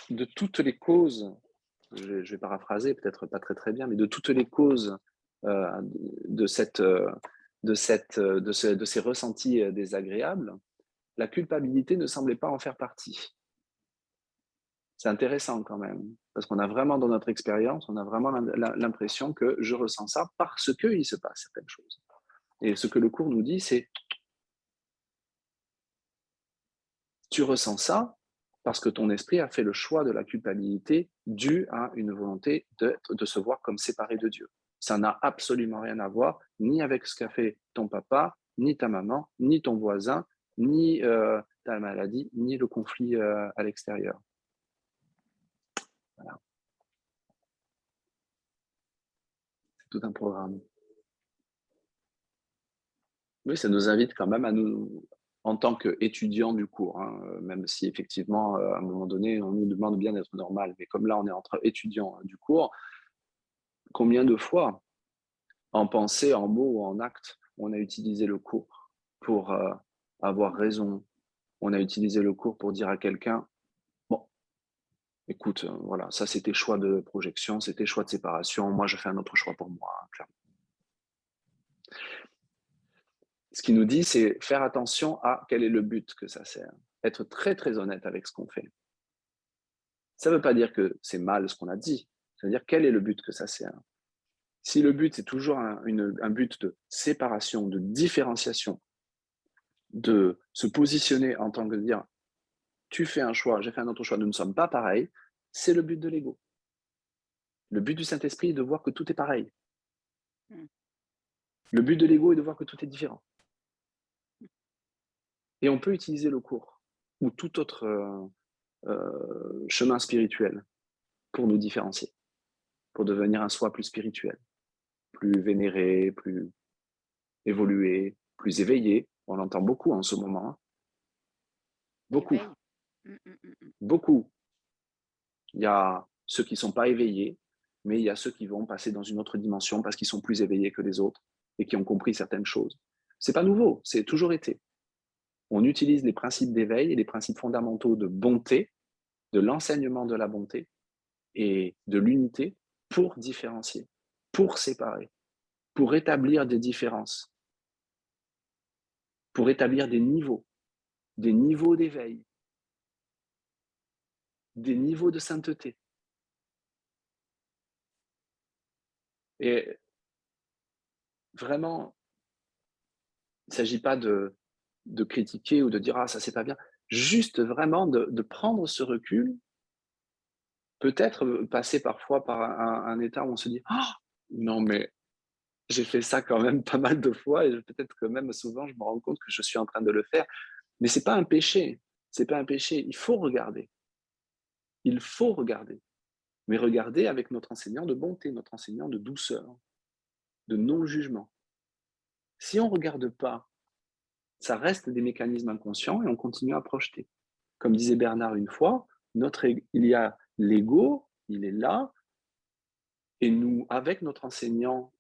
de toutes les causes, je vais paraphraser, peut-être pas très très bien, mais de toutes les causes de ces ressentis désagréables, la culpabilité ne semblait pas en faire partie. C'est intéressant quand même, parce qu'on a vraiment dans notre expérience, on a vraiment l'impression que je ressens ça parce qu'il se passe certaines choses. Et ce que le cours nous dit, c'est tu ressens ça parce que ton esprit a fait le choix de la culpabilité due à une volonté de se voir comme séparé de Dieu. Ça n'a absolument rien à voir ni avec ce qu'a fait ton papa, ni ta maman, ni ton voisin, ni ta maladie, ni le conflit à l'extérieur. Voilà. C'est tout un programme. Oui, ça nous invite quand même à nous, en tant qu'étudiants du cours, hein, même si effectivement, à un moment donné, on nous demande bien d'être normal, mais comme là, on est entre étudiants du cours, combien de fois, en pensée, en mots ou en actes, on a utilisé le cours pour avoir raison, on a utilisé le cours pour dire à quelqu'un, bon, écoute, voilà, ça c'était choix de projection, c'était choix de séparation, moi je fais un autre choix pour moi, hein, clairement. Ce qu'il nous dit, c'est faire attention à quel est le but que ça sert. Être très très honnête avec ce qu'on fait. Ça ne veut pas dire que c'est mal ce qu'on a dit, ça veut dire quel est le but que ça sert. Si le but c'est toujours un but de séparation, de différenciation, de se positionner en tant que dire tu fais un choix, j'ai fait un autre choix, nous ne sommes pas pareils, c'est le but de l'ego. Le but du Saint-Esprit est de voir que tout est pareil. Mmh. Le but de l'ego est de voir que tout est différent. Et on peut utiliser le cours ou tout autre chemin spirituel pour nous différencier, pour devenir un soi plus spirituel, plus vénéré, plus évolué, plus éveillé. On l'entend beaucoup en ce moment, hein. Beaucoup, L'éveil. Mmh, mmh, mmh, mmh. beaucoup. Il y a ceux qui ne sont pas éveillés, mais il y a ceux qui vont passer dans une autre dimension parce qu'ils sont plus éveillés que les autres et qui ont compris certaines choses. C'est pas nouveau, c'est toujours été. On utilise les principes d'éveil et les principes fondamentaux de bonté, de l'enseignement de la bonté et de l'unité pour différencier, pour séparer, pour établir des différences, pour établir des niveaux d'éveil, des niveaux de sainteté. Et vraiment, il ne s'agit pas de critiquer ou de dire ah ça c'est pas bien, juste vraiment de prendre ce recul, peut-être passer parfois par un état où on se dit ah non mais j'ai fait ça quand même pas mal de fois et peut-être que même souvent je me rends compte que je suis en train de le faire, mais c'est pas un péché, c'est pas un péché, il faut regarder, mais regarder avec notre enseignant de bonté, notre enseignant de douceur, de non-jugement. Si on regarde pas, ça reste des mécanismes inconscients et on continue à projeter. Comme disait Bernard une fois, il y a l'ego, il est là, et nous, avec notre enseignant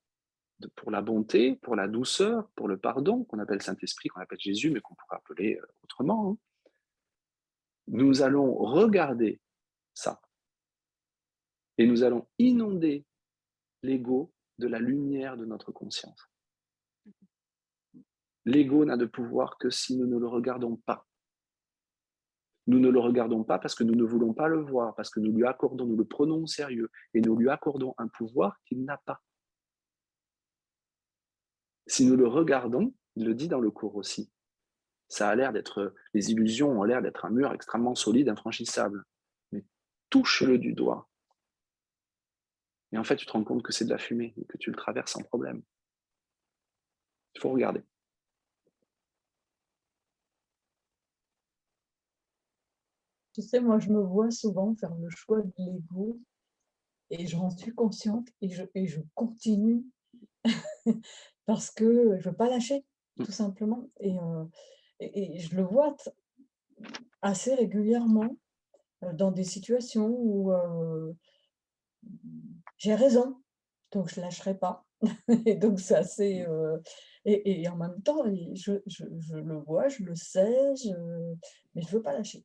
pour la bonté, pour la douceur, pour le pardon, qu'on appelle Saint-Esprit, qu'on appelle Jésus, mais qu'on pourrait appeler autrement, hein, nous allons regarder ça et nous allons inonder l'ego de la lumière de notre conscience. L'ego n'a de pouvoir que si nous ne le regardons pas. Nous ne le regardons pas parce que nous ne voulons pas le voir, parce que nous le prenons au sérieux et nous lui accordons un pouvoir qu'il n'a pas. Si nous le regardons, il le dit dans le cours aussi, ça a l'air d'être, les illusions ont l'air d'être un mur extrêmement solide, infranchissable. Mais touche-le du doigt. Et en fait, tu te rends compte que c'est de la fumée et que tu le traverses sans problème. Il faut regarder. Tu sais, moi, je me vois souvent faire le choix de l'ego et j'en suis consciente et je continue parce que je veux pas lâcher, tout simplement. Et je le vois assez régulièrement dans des situations où j'ai raison, donc je lâcherai pas. Et donc c'est assez. Et en même temps, je le vois, je le sais, mais je veux pas lâcher.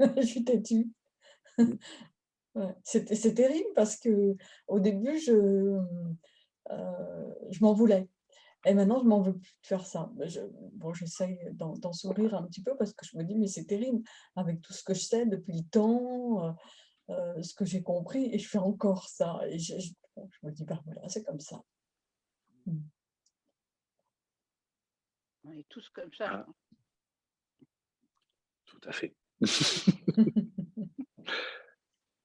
Je suis têtue. Ouais, c'est terrible parce que au début, je m'en voulais et maintenant je m'en veux plus de faire ça. Mais bon, j'essaye d'en sourire un petit peu parce que je me dis: «Mais c'est terrible avec tout ce que je sais depuis le temps, ce que j'ai compris et je fais encore ça» et bon, je me dis: «Bah, voilà, c'est comme ça». Mmh. On est tous comme ça, je Ah, pense. tout à fait.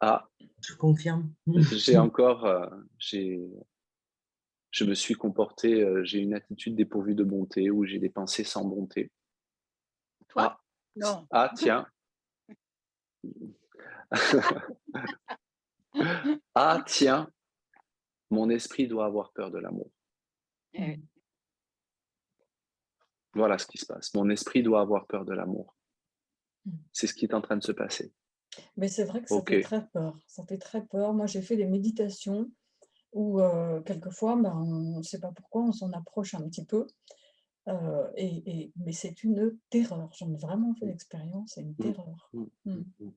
Ah, Je confirme. j'ai encore, je me suis comporté, j'ai une attitude dépourvue de bonté ou j'ai des pensées sans bonté. Toi? Ah, Non. ah tiens, ah tiens, mon esprit doit avoir peur de l'amour. Eh Mmh. Voilà ce qui se passe. Mon esprit doit avoir peur de l'amour. Mmh. C'est ce qui est en train de se passer. Mais c'est vrai que ça Ok. fait très peur. Ça fait très peur. Moi, j'ai fait des méditations où, quelquefois, ben, on ne sait pas pourquoi, on s'en approche un petit peu, mais c'est une terreur. J'en ai vraiment fait Mm, l'expérience, c'est une mm, terreur. mm, Mmh. mm, mm.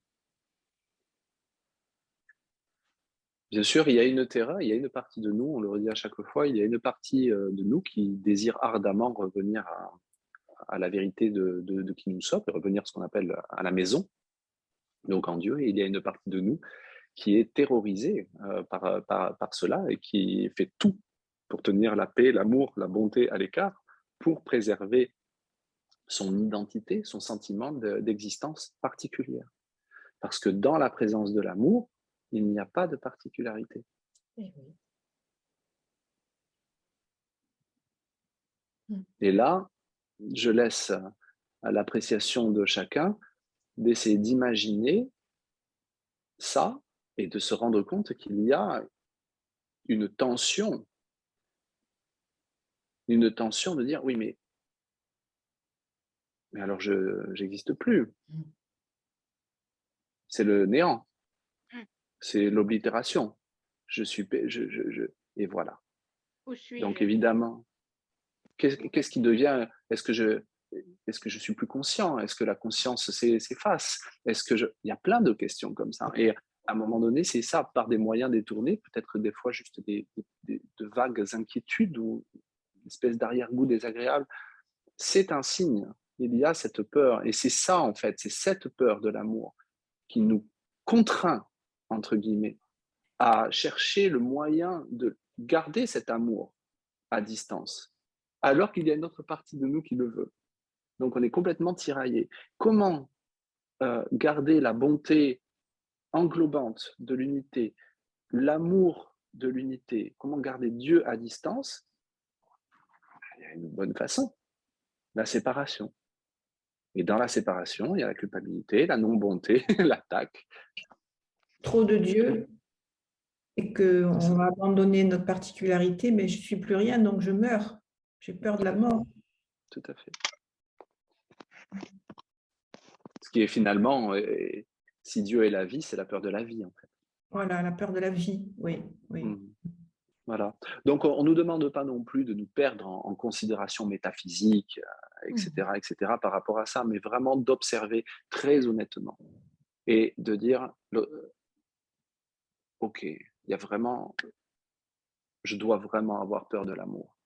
Bien sûr, il y a une terreur, il y a une partie de nous, on le redit à chaque fois, il y a une partie de nous qui désire ardemment revenir à la vérité de qui nous sommes, et revenir ce qu'on appelle à la maison, donc en Dieu. Et il y a une partie de nous qui est terrorisée par cela et qui fait tout pour tenir la paix, l'amour, la bonté à l'écart, pour préserver son identité, son sentiment d'existence particulière. Parce que dans la présence de l'amour, il n'y a pas de particularité. Eh oui. Mmh. Et là, je laisse à l'appréciation de chacun d'essayer d'imaginer ça et de se rendre compte qu'il y a une tension de dire oui, mais alors je n'existe plus. Mmh. C'est le néant, Mmh. c'est l'oblitération. Je suis, et voilà. Où Donc suis-je? évidemment, qu'est-ce qui devient? Est-ce que je suis plus conscient? Est-ce que la conscience s'efface? Il y a plein de questions comme ça. Et à un moment donné, c'est ça, par des moyens détournés, peut-être des fois juste de vagues inquiétudes ou une espèce d'arrière-goût désagréable. C'est un signe. Il y a cette peur. Et c'est ça, en fait, c'est cette peur de l'amour qui nous contraint, entre guillemets, à chercher le moyen de garder cet amour à distance, alors qu'il y a une autre partie de nous qui le veut. Donc on est complètement tiraillé. Comment garder la bonté englobante de l'unité, l'amour de l'unité, comment garder Dieu à distance? Il y a une bonne façon, la séparation. Et dans la séparation, il y a la culpabilité, la non-bonté, l'attaque. Trop de Dieu et C'est qu'on ça, va abandonner notre particularité, mais je ne suis plus rien, donc je meurs. J'ai peur de tout la à fait. mort. Tout à fait. Ce qui est finalement, si Dieu est la vie, c'est la peur de la vie, en fait. Voilà, la peur de la vie, oui, oui. Mmh. Voilà. Donc, on ne nous demande pas non plus de nous perdre en considérations métaphysiques, Mmh. etc., par rapport à ça, mais vraiment d'observer très honnêtement et de dire, OK, il y a vraiment, je dois vraiment avoir peur de l'amour.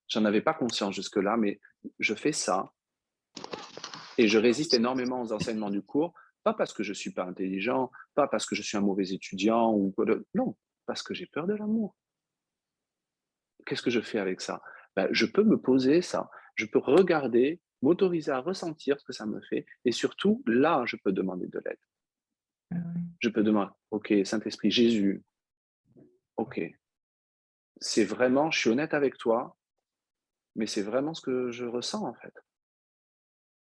J'en avais pas conscience jusque-là, mais je fais ça et je résiste énormément aux enseignements du cours, pas parce que je suis pas intelligent, pas parce que je suis un mauvais étudiant non, parce que j'ai peur de l'amour. Qu'est-ce que je fais avec ça? Ben, je peux me poser ça, je peux regarder, m'autoriser à ressentir ce que ça me fait et surtout, là, je peux demander de l'aide. Ah ouais. Je peux demander: «OK, Saint-Esprit, Jésus, OK, c'est vraiment je suis honnête avec toi, mais c'est vraiment ce que je ressens, en fait.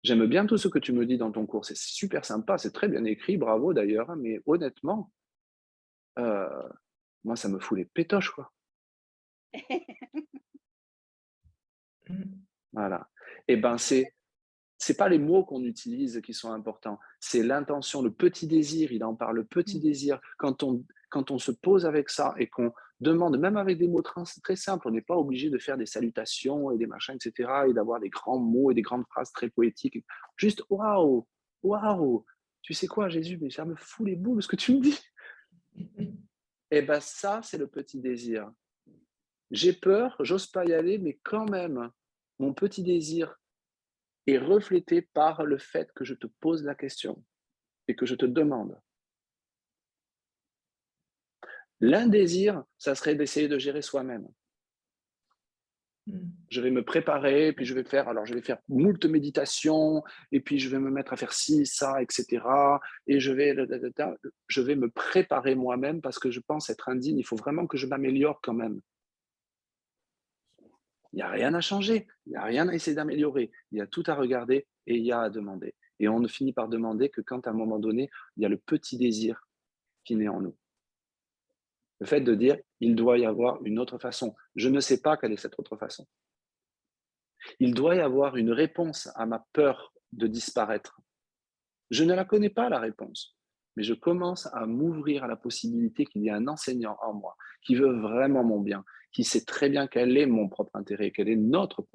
J'aime bien tout ce que tu me dis dans ton cours, c'est super sympa, c'est très bien écrit, bravo d'ailleurs, hein, mais honnêtement, heu, moi, ça me fout les pétoches, quoi». Mm. Voilà. Et ben, c'est pas les mots qu'on utilise qui sont importants, c'est l'intention, le petit désir, il en parle, le petit Mmh. désir. Quand on se pose avec ça et qu'on demande, même avec des mots très simples, on n'est pas obligé de faire des salutations et des machins, et cetera, et d'avoir des grands mots et des grandes phrases très poétiques. Juste: «Waouh! Waouh! Tu sais quoi Jésus, mais ça me fout les boules ce que tu me dis!» Et ben ça, c'est le petit désir. J'ai peur, j'ose pas y aller, mais quand même, mon petit désir est reflété par le fait que je te pose la question et que je te demande. L'indésir, ça serait d'essayer de gérer soi-même. Mm. Je vais me préparer, puis je vais faire moult méditations, et puis je vais me mettre à faire ci, ça, etc. Et je vais me préparer moi-même parce que je pense être indigne. Il faut vraiment que je m'améliore quand même. Il n'y a rien à changer, il n'y a rien à essayer d'améliorer. Il y a tout à regarder et il y a à demander. Et on ne finit par demander que quand à un moment donné, il y a le petit désir qui naît en nous. Le fait de dire: «Il doit y avoir une autre façon». Je ne sais pas quelle est cette autre façon. Il doit y avoir une réponse à ma peur de disparaître. Je ne la connais pas, la réponse, mais je commence à m'ouvrir à la possibilité qu'il y a un enseignant en moi qui veut vraiment mon bien, qui sait très bien quel est mon propre intérêt, quel est notre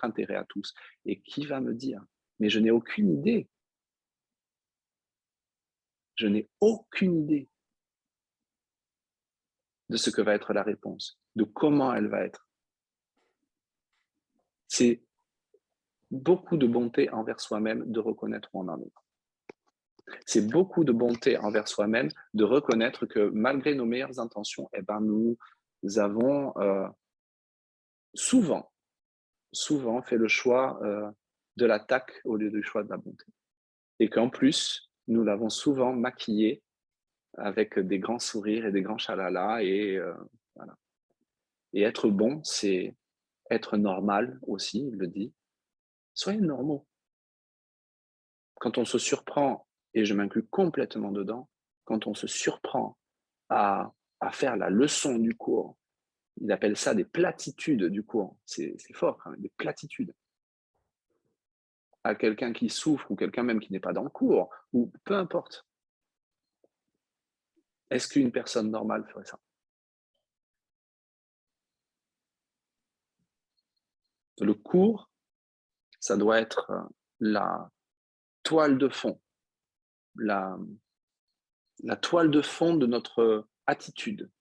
intérêt à tous, et qui va me dire, mais je n'ai aucune idée. Je n'ai aucune idée de ce que va être la réponse, de comment elle va être. C'est beaucoup de bonté envers soi-même de reconnaître où on en est. C'est beaucoup de bonté envers soi-même de reconnaître que malgré nos meilleures intentions, eh ben, nous avons souvent fait le choix de l'attaque au lieu du choix de la bonté. Et qu'en plus, nous l'avons souvent maquillé avec des grands sourires et des grands chalalas. Et voilà. Et être bon, c'est être normal aussi, il le dit. Soyez normaux. Quand on se surprend, et je m'inclus complètement dedans, quand on se surprend à faire la leçon du cours, il appelle ça des platitudes du cours, c'est fort quand même, des platitudes, à quelqu'un qui souffre ou quelqu'un même qui n'est pas dans le cours, ou peu importe. Est-ce qu'une personne normale ferait ça? Le cours, ça doit être la toile de fond, la toile de fond de notre attitude.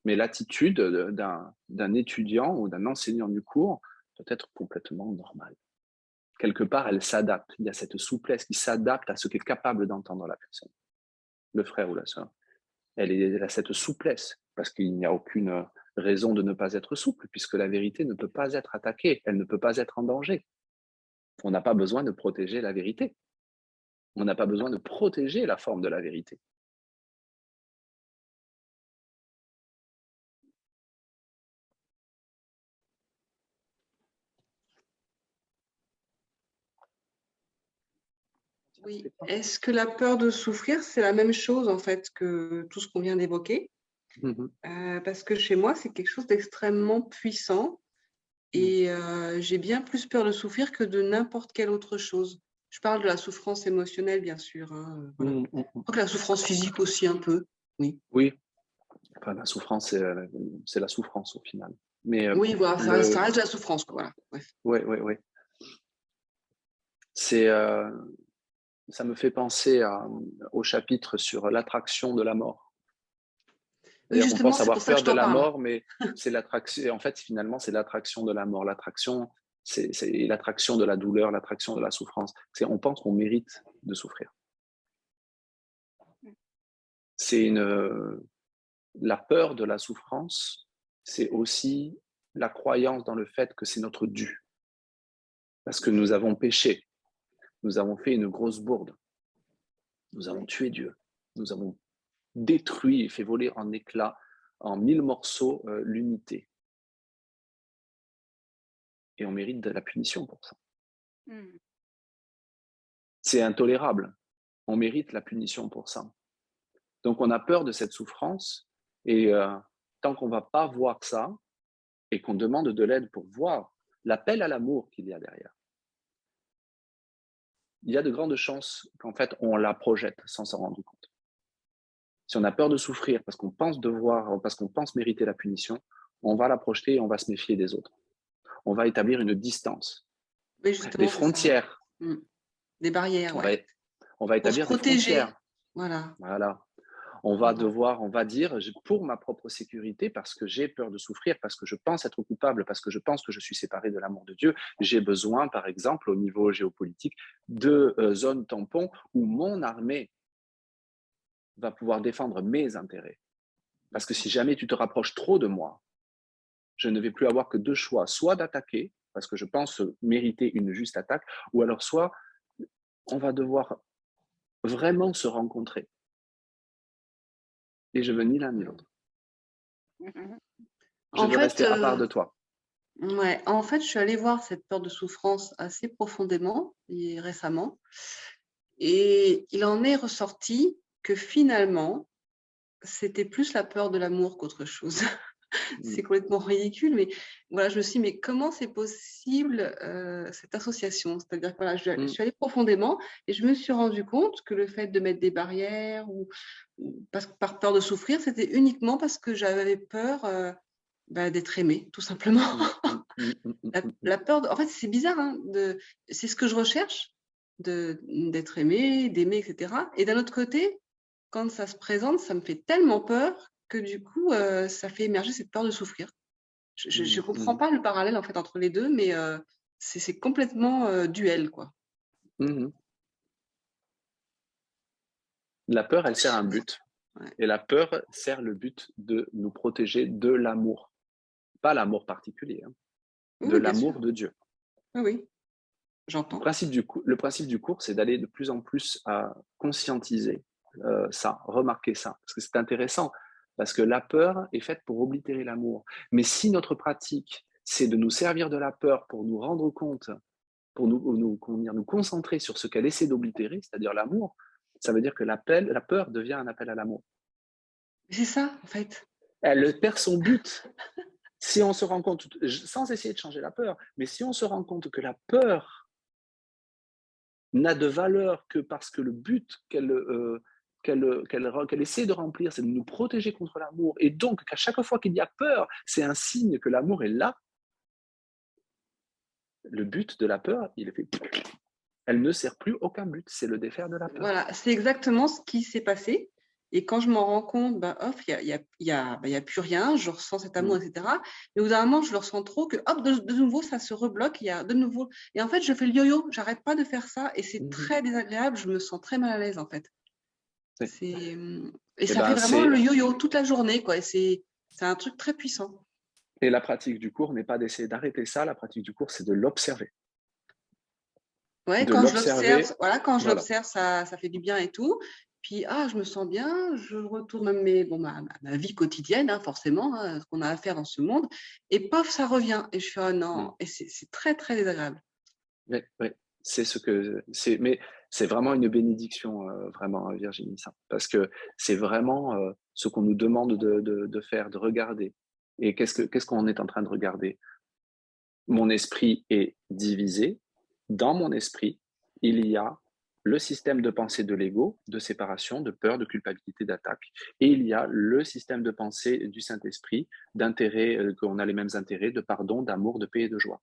Mais l'attitude d'un étudiant ou d'un enseignant du cours doit être complètement normale. Quelque part, elle s'adapte. Il y a cette souplesse qui s'adapte à ce qu'est capable d'entendre la personne, le frère ou la sœur. Elle a cette souplesse, parce qu'il n'y a aucune raison de ne pas être souple, puisque la vérité ne peut pas être attaquée, elle ne peut pas être en danger. On n'a pas besoin de protéger la vérité. On n'a pas besoin de protéger la forme de la vérité. Oui. Est-ce que la peur de souffrir, c'est la même chose en fait que tout ce qu'on vient d'évoquer? Parce que chez moi, c'est quelque chose d'extrêmement puissant et j'ai bien plus peur de souffrir que de n'importe quelle autre chose. Je parle de la souffrance émotionnelle, bien sûr. Voilà. Je crois que la souffrance physique aussi un peu. Oui. Oui, enfin, la souffrance, c'est la souffrance au final. Mais oui, voilà, ça reste de la souffrance. Voilà. Oui. Ça me fait penser au chapitre sur l'attraction de la mort. Oui, on pense avoir peur de la parle. mort, mais c'est l'attraction. En fait, finalement, c'est l'attraction de la mort. L'attraction, c'est l'attraction de la douleur, l'attraction de la souffrance. On pense qu'on mérite de souffrir. La peur de la souffrance, c'est aussi la croyance dans le fait que c'est notre dû. Parce que nous avons péché. Nous avons fait une grosse bourde. Nous avons tué Dieu. Nous avons détruit et fait voler en éclats, en 1000 morceaux, l'unité. Et on mérite de la punition pour ça. C'est intolérable. On mérite la punition pour ça. Donc on a peur de cette souffrance et tant qu'on ne va pas voir ça et qu'on demande de l'aide pour voir l'appel à l'amour qu'il y a derrière, il y a de grandes chances qu'en fait on la projette sans s'en rendre compte. Si on a peur de souffrir parce qu'on pense devoir, parce qu'on pense mériter la punition, on va la projeter et on va se méfier des autres. On va établir une distance, des frontières. Des barrières, on va établir des frontières. Voilà. On va dire, pour ma propre sécurité, parce que j'ai peur de souffrir, parce que je pense être coupable, parce que je pense que je suis séparé de l'amour de Dieu, j'ai besoin, par exemple, au niveau géopolitique, de zones tampons où mon armée va pouvoir défendre mes intérêts. Parce que si jamais tu te rapproches trop de moi, je ne vais plus avoir que deux choix, soit d'attaquer, parce que je pense mériter une juste attaque, ou alors soit on va devoir vraiment se rencontrer. Et je veux ni l'un ni l'autre. Je veux rester à part de toi. Ouais, en fait, je suis allée voir cette peur de souffrance assez profondément et récemment. Et il en est ressorti que finalement, c'était plus la peur de l'amour qu'autre chose. C'est complètement ridicule, mais voilà, je me suis dit, mais comment c'est possible cette association? C'est-à-dire que voilà, je suis allée profondément et je me suis rendu compte que le fait de mettre des barrières ou par peur de souffrir, c'était uniquement parce que j'avais peur d'être aimée, tout simplement. La peur, en fait, c'est bizarre, hein, c'est ce que je recherche, d'être aimée, d'aimer, etc. Et d'un autre côté, quand ça se présente, ça me fait tellement peur que du coup, ça fait émerger cette peur de souffrir. Je ne comprends pas le parallèle en fait entre les deux, mais c'est complètement duel, quoi. La peur, elle sert un but. Ouais. Et la peur sert le but de nous protéger de l'amour. Pas l'amour particulier, hein, de Oui, bien l'amour sûr. de Dieu. Oui, Le j'entends. principe du cours, c'est d'aller de plus en plus à conscientiser ça, remarquer ça. Parce que c'est intéressant, parce que la peur est faite pour oblitérer l'amour. Mais si notre pratique, c'est de nous servir de la peur pour nous rendre compte, pour nous concentrer sur ce qu'elle essaie d'oblitérer, c'est-à-dire l'amour, ça veut dire que la peur devient un appel à l'amour. C'est ça, en fait. Elle perd son but. Si on se rend compte, sans essayer de changer la peur, mais si on se rend compte que la peur n'a de valeur que parce que le but qu'elle essaie de remplir, c'est de nous protéger contre l'amour, et donc qu'à chaque fois qu'il y a peur, c'est un signe que l'amour est là, le but de la peur, il est fait. Elle ne sert plus aucun but, c'est le défaire de la peur. Voilà, c'est exactement ce qui s'est passé. Et quand je m'en rends compte, il n'y a plus rien, je ressens cet amour, etc. Mais au bout d'un moment, je le ressens trop que, hop, de nouveau, ça se rebloque, il y a de nouveau. Et en fait, je fais le yo-yo, j'arrête pas de faire ça, et c'est très désagréable, je me sens très mal à l'aise, en fait. Et ça fait vraiment le yo-yo toute la journée, quoi. Et c'est un truc très puissant. Et la pratique du cours n'est pas d'essayer d'arrêter ça, la pratique du cours, c'est de l'observer. Ouais, quand je l'observe, l'observe, ça fait du bien et tout. Puis, je me sens bien, je retourne ma vie quotidienne, hein, forcément, hein, ce qu'on a à faire dans ce monde. Et paf, ça revient. Et je fais, non. Et c'est très, très désagréable. Oui, mais c'est vraiment une bénédiction, vraiment, Virginie, ça. Parce que c'est vraiment ce qu'on nous demande de faire, de regarder. Et qu'est-ce qu'on est en train de regarder? Mon esprit est divisé. Dans mon esprit, il y a le système de pensée de l'ego, de séparation, de peur, de culpabilité, d'attaque. Et il y a le système de pensée du Saint-Esprit, d'intérêt, qu'on a les mêmes intérêts, de pardon, d'amour, de paix et de joie.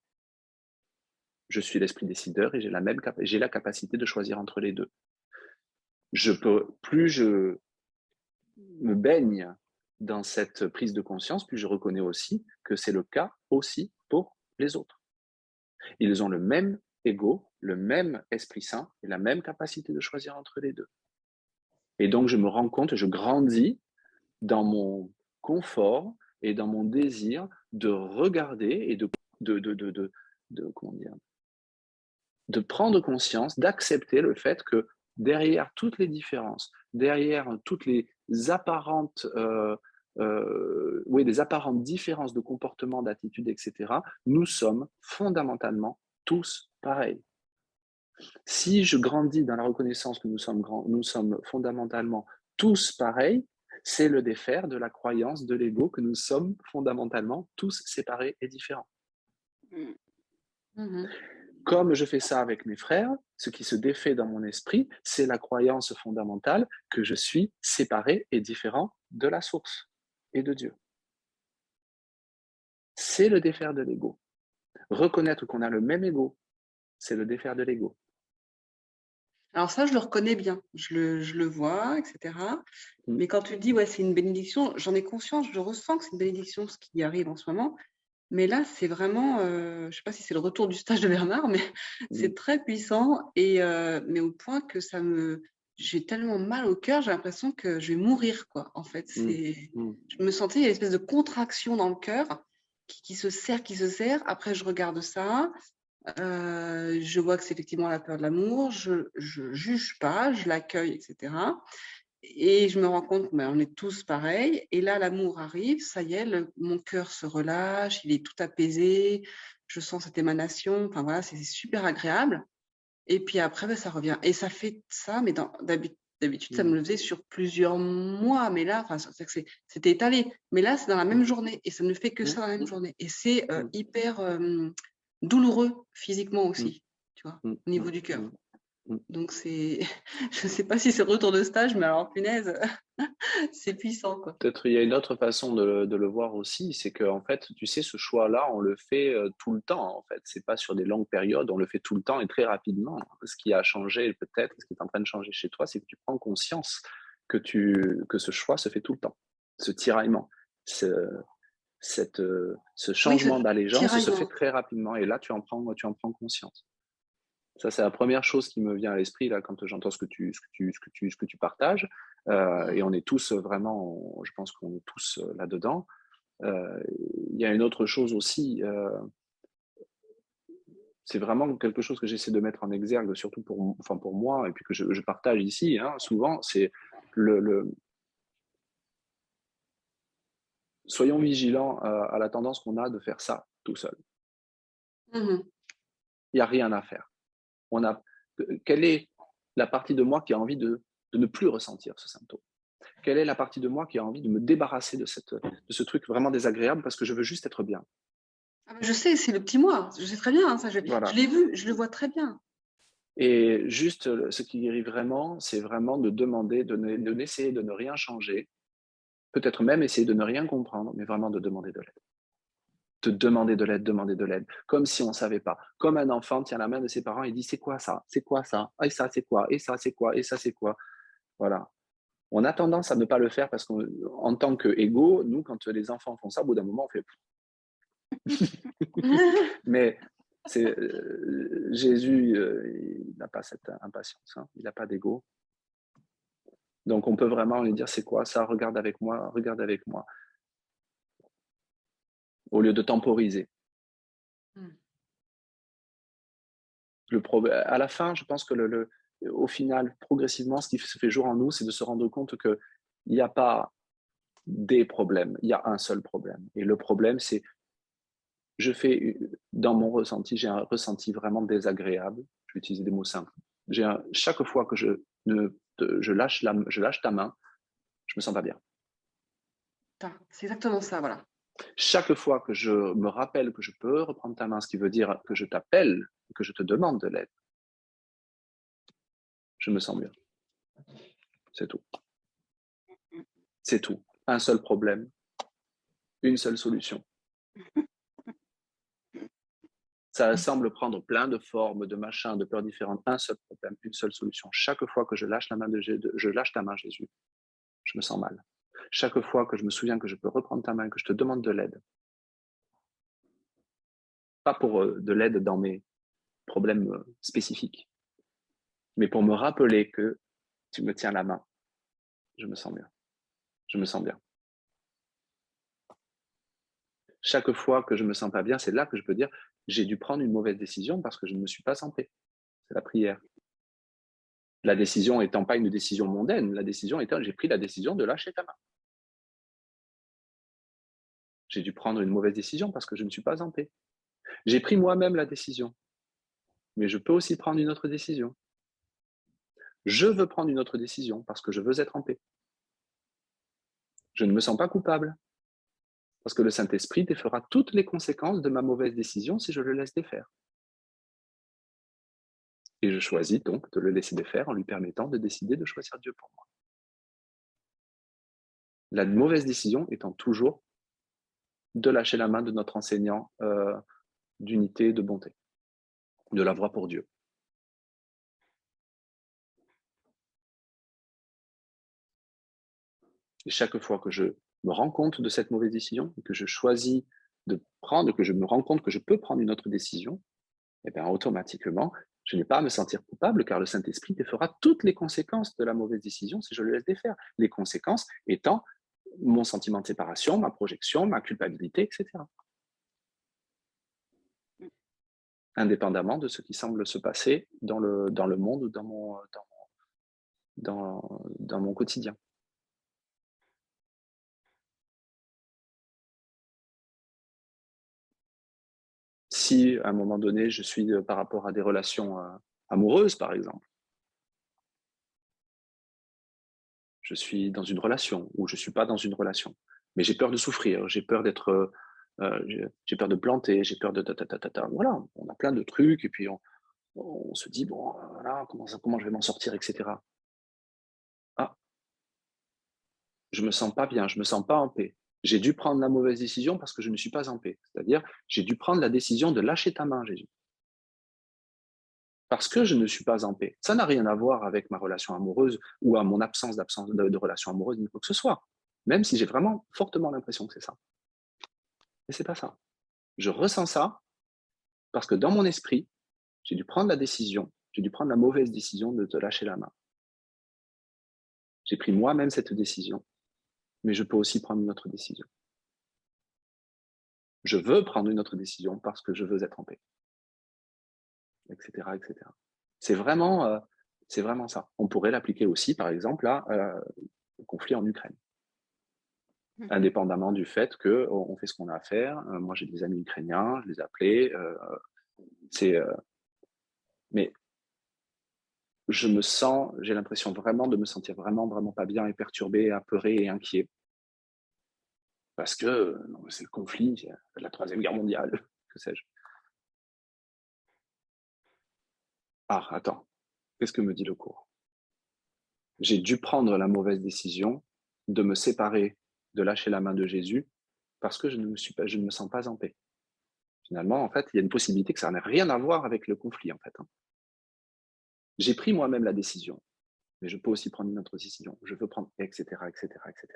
Je suis l'esprit décideur et j'ai la capacité de choisir entre les deux. Plus je me baigne dans cette prise de conscience, plus je reconnais aussi que c'est le cas aussi pour les autres. Ils ont le même ego, le même Esprit Saint et la même capacité de choisir entre les deux. Et donc, je me rends compte, je grandis dans mon confort et dans mon désir de regarder et de prendre conscience, d'accepter le fait que derrière toutes les différences, derrière toutes les apparentes, des apparentes différences de comportement, d'attitude, etc., nous sommes fondamentalement tous pareils. Si je grandis dans la reconnaissance que nous sommes fondamentalement tous pareils, c'est le défaire de la croyance de l'ego que nous sommes fondamentalement tous séparés et différents. Comme je fais ça avec mes frères, ce qui se défait dans mon esprit, c'est la croyance fondamentale que je suis séparé et différent de la source et de Dieu. C'est le défaire de l'ego. Reconnaître qu'on a le même ego, c'est le défaire de l'ego. Alors ça, je le reconnais bien, je le vois, etc. Mais quand tu dis, c'est une bénédiction, j'en ai conscience, je ressens que c'est une bénédiction ce qui arrive en ce moment. Mais là, c'est vraiment, je ne sais pas si c'est le retour du stage de Bernard, mais c'est très puissant. Mais au point que j'ai tellement mal au cœur, j'ai l'impression que je vais mourir, quoi. En fait, je me sentais, il y a une espèce de contraction dans le cœur qui se serre. Après, je regarde ça. Je vois que c'est effectivement la peur de l'amour, je juge pas, je l'accueille, etc. Et je me rends compte qu'on est tous pareils. Et là, l'amour arrive, ça y est, mon cœur se relâche, il est tout apaisé, je sens cette émanation, enfin voilà, c'est super agréable. Et puis après, ça revient. Et ça fait ça, mais D'habitude, ça me le faisait sur plusieurs mois, mais là, enfin, c'est que c'était étalé. Mais là, c'est dans la même journée et ça ne fait que ça dans la même journée. Et c'est hyper douloureux physiquement aussi, tu vois, au niveau du cœur. Donc, c'est, je ne sais pas si c'est retour de stage, mais alors, punaise, c'est puissant, quoi. Peut-être il y a une autre façon de le voir aussi, c'est que en fait, tu sais, ce choix-là, on le fait tout le temps. En fait, c'est pas sur des longues périodes, on le fait tout le temps et très rapidement. Ce qui a changé, peut-être, ce qui est en train de changer chez toi, c'est que tu prends conscience que ce choix se fait tout le temps. Ce tiraillement, ce changement d'allégeance se fait tiraillement. très rapidement. Et là, tu en prends conscience. Ça, c'est la première chose qui me vient à l'esprit là quand j'entends ce que tu partages. Et on est tous vraiment, je pense qu'on est tous là-dedans. Il y a une autre chose aussi, c'est vraiment quelque chose que j'essaie de mettre en exergue, surtout pour moi, et puis que je partage ici, hein, souvent, c'est soyons vigilants à la tendance qu'on a de faire ça tout seul. Il n'y a rien à faire. Quelle est la partie de moi qui a envie de ne plus ressentir ce symptôme? Quelle est la partie de moi qui a envie de me débarrasser de ce truc vraiment désagréable parce que je veux juste être bien? Je sais, c'est le petit moi, je sais très bien, hein, ça, je l'ai vu, je le vois très bien. Et juste, ce qui guérit vraiment, c'est vraiment de demander, de n'essayer de ne rien changer, peut-être même essayer de ne rien comprendre, mais vraiment de demander de l'aide. De demander de l'aide, comme si on ne savait pas. Comme un enfant tient la main de ses parents et dit: «C'est quoi ça? C'est quoi ça? Et ça, c'est quoi? Et ça, c'est quoi? Et ça, c'est quoi?» Voilà. On a tendance à ne pas le faire parce qu'en tant qu'égaux, nous, quand les enfants font ça, au bout d'un moment, on fait mais Jésus, il n'a pas cette impatience, hein, il n'a pas d'ego. Donc on peut vraiment lui dire: «C'est quoi ça? Regarde avec moi, regarde avec moi», au lieu de temporiser. À la fin, je pense que au final, progressivement, ce qui se fait jour en nous, c'est de se rendre compte qu'il n'y a pas des problèmes, il y a un seul problème. Et le problème, c'est dans mon ressenti, j'ai un ressenti vraiment désagréable. Je vais utiliser des mots simples. Chaque fois que je lâche ta main, je me sens pas bien. C'est exactement ça, voilà. Chaque fois que je me rappelle que je peux reprendre ta main, ce qui veut dire que je t'appelle, que je te demande de l'aide, je me sens mieux. C'est tout. C'est tout. Un seul problème, une seule solution. Ça semble prendre plein de formes, de machins, de peurs différentes. Un seul problème, une seule solution. Chaque fois que je lâche ta main, Jésus, je me sens mal. Chaque fois que je me souviens que je peux reprendre ta main, que je te demande de l'aide, pas pour de l'aide dans mes problèmes spécifiques, mais pour me rappeler que tu me tiens la main, je me sens bien. Je me sens bien. Chaque fois que je me sens pas bien, c'est là que je peux dire j'ai dû prendre une mauvaise décision parce que je ne me suis pas senti. C'est la prière. La décision étant pas une décision mondaine, la décision étant j'ai pris la décision de lâcher ta main. J'ai dû prendre une mauvaise décision parce que je ne suis pas en paix. J'ai pris moi-même la décision, mais je peux aussi prendre une autre décision. Je veux prendre une autre décision parce que je veux être en paix. Je ne me sens pas coupable parce que le Saint-Esprit défera toutes les conséquences de ma mauvaise décision si je le laisse défaire. Et je choisis donc de le laisser défaire en lui permettant de décider de choisir Dieu pour moi. La mauvaise décision étant toujours de lâcher la main de notre enseignant d'unité et de bonté, de la voie pour Dieu. Et chaque fois que je me rends compte de cette mauvaise décision, que je choisis de prendre, que je me rends compte que je peux prendre une autre décision, et bien automatiquement, je n'ai pas à me sentir coupable car le Saint-Esprit défera toutes les conséquences de la mauvaise décision si je le laisse défaire. Les conséquences étant mon sentiment de séparation, ma projection, ma culpabilité, etc. Indépendamment de ce qui semble se passer dans le monde ou dans mon quotidien. Si, à un moment donné, je suis par rapport à des relations amoureuses, par exemple, je suis dans une relation ou je ne suis pas dans une relation. Mais j'ai peur de souffrir, j'ai peur d'être, j'ai peur de planter, j'ai peur de Voilà, on a plein de trucs et puis on se dit, bon, voilà, comment je vais m'en sortir, etc. Ah, je me sens pas bien, je me sens pas en paix. J'ai dû prendre la mauvaise décision parce que je ne suis pas en paix. C'est-à-dire, j'ai dû prendre la décision de lâcher ta main, Jésus. Parce que je ne suis pas en paix. Ça n'a rien à voir avec ma relation amoureuse ou à mon absence de relation amoureuse, ni quoi que ce soit. Même si j'ai vraiment fortement l'impression que c'est ça. Mais c'est pas ça. Je ressens ça parce que dans mon esprit, j'ai dû prendre la décision, j'ai dû prendre la mauvaise décision de te lâcher la main. J'ai pris moi-même cette décision, mais je peux aussi prendre une autre décision. Je veux prendre une autre décision parce que je veux être en paix, etc., etc. C'est vraiment ça. On pourrait l'appliquer aussi, par exemple, au conflit en Ukraine. Indépendamment du fait qu'on fait ce qu'on a à faire. Moi, j'ai des amis ukrainiens, je les ai appelés. Mais j'ai l'impression vraiment de me sentir vraiment, vraiment pas bien et perturbé, apeuré et inquiet. Parce que c'est le conflit, c'est la Troisième Guerre mondiale, que sais-je. Ah, attends, qu'est-ce que me dit le cours? J'ai dû prendre la mauvaise décision de me séparer, de lâcher la main de Jésus, parce que je ne me sens pas en paix. Finalement, en fait, il y a une possibilité que ça n'ait rien à voir avec le conflit, en fait. J'ai pris moi-même la décision, mais je peux aussi prendre une autre décision. Je veux prendre, etc., etc., etc.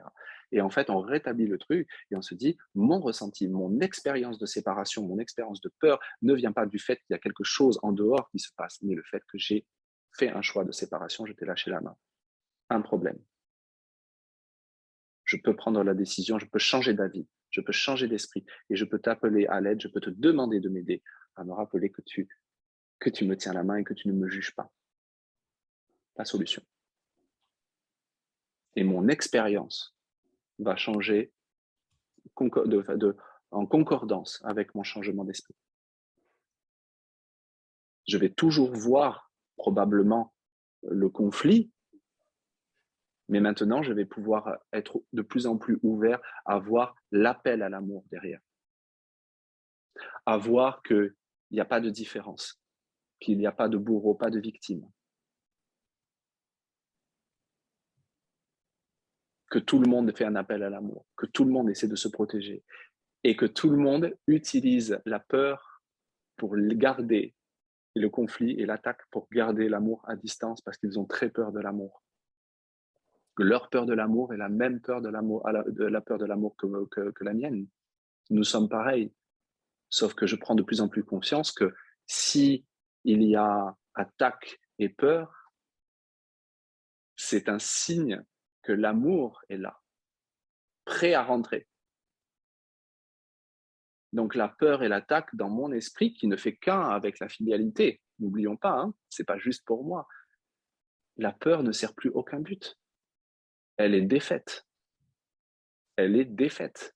Et en fait, on rétablit le truc et on se dit, mon ressenti, mon expérience de séparation, mon expérience de peur ne vient pas du fait qu'il y a quelque chose en dehors qui se passe, mais le fait que j'ai fait un choix de séparation, je t'ai lâché la main. Un problème. Je peux prendre la décision, je peux changer d'avis, je peux changer d'esprit et je peux t'appeler à l'aide, je peux te demander de m'aider à me rappeler que tu me tiens la main et que tu ne me juges pas. La solution. Et mon expérience va changer en concordance avec mon changement d'esprit. Je vais toujours voir probablement le conflit, mais maintenant je vais pouvoir être de plus en plus ouvert à voir l'appel à l'amour derrière. À voir qu'il n'y a pas de différence, qu'il n'y a pas de bourreau, pas de victime. Que tout le monde fait un appel à l'amour, que tout le monde essaie de se protéger et que tout le monde utilise la peur pour garder le conflit et l'attaque pour garder l'amour à distance parce qu'ils ont très peur de l'amour. Leur peur de l'amour est la même peur de l'amour, la peur de l'amour que la mienne. Nous sommes pareils, sauf que je prends de plus en plus conscience que si il y a attaque et peur, c'est un signe que l'amour est là, prêt à rentrer. Donc la peur et l'attaque dans mon esprit, qui ne fait qu'un avec la filialité, n'oublions pas, hein, c'est pas juste pour moi. La peur ne sert plus aucun but. Elle est défaite. Elle est défaite.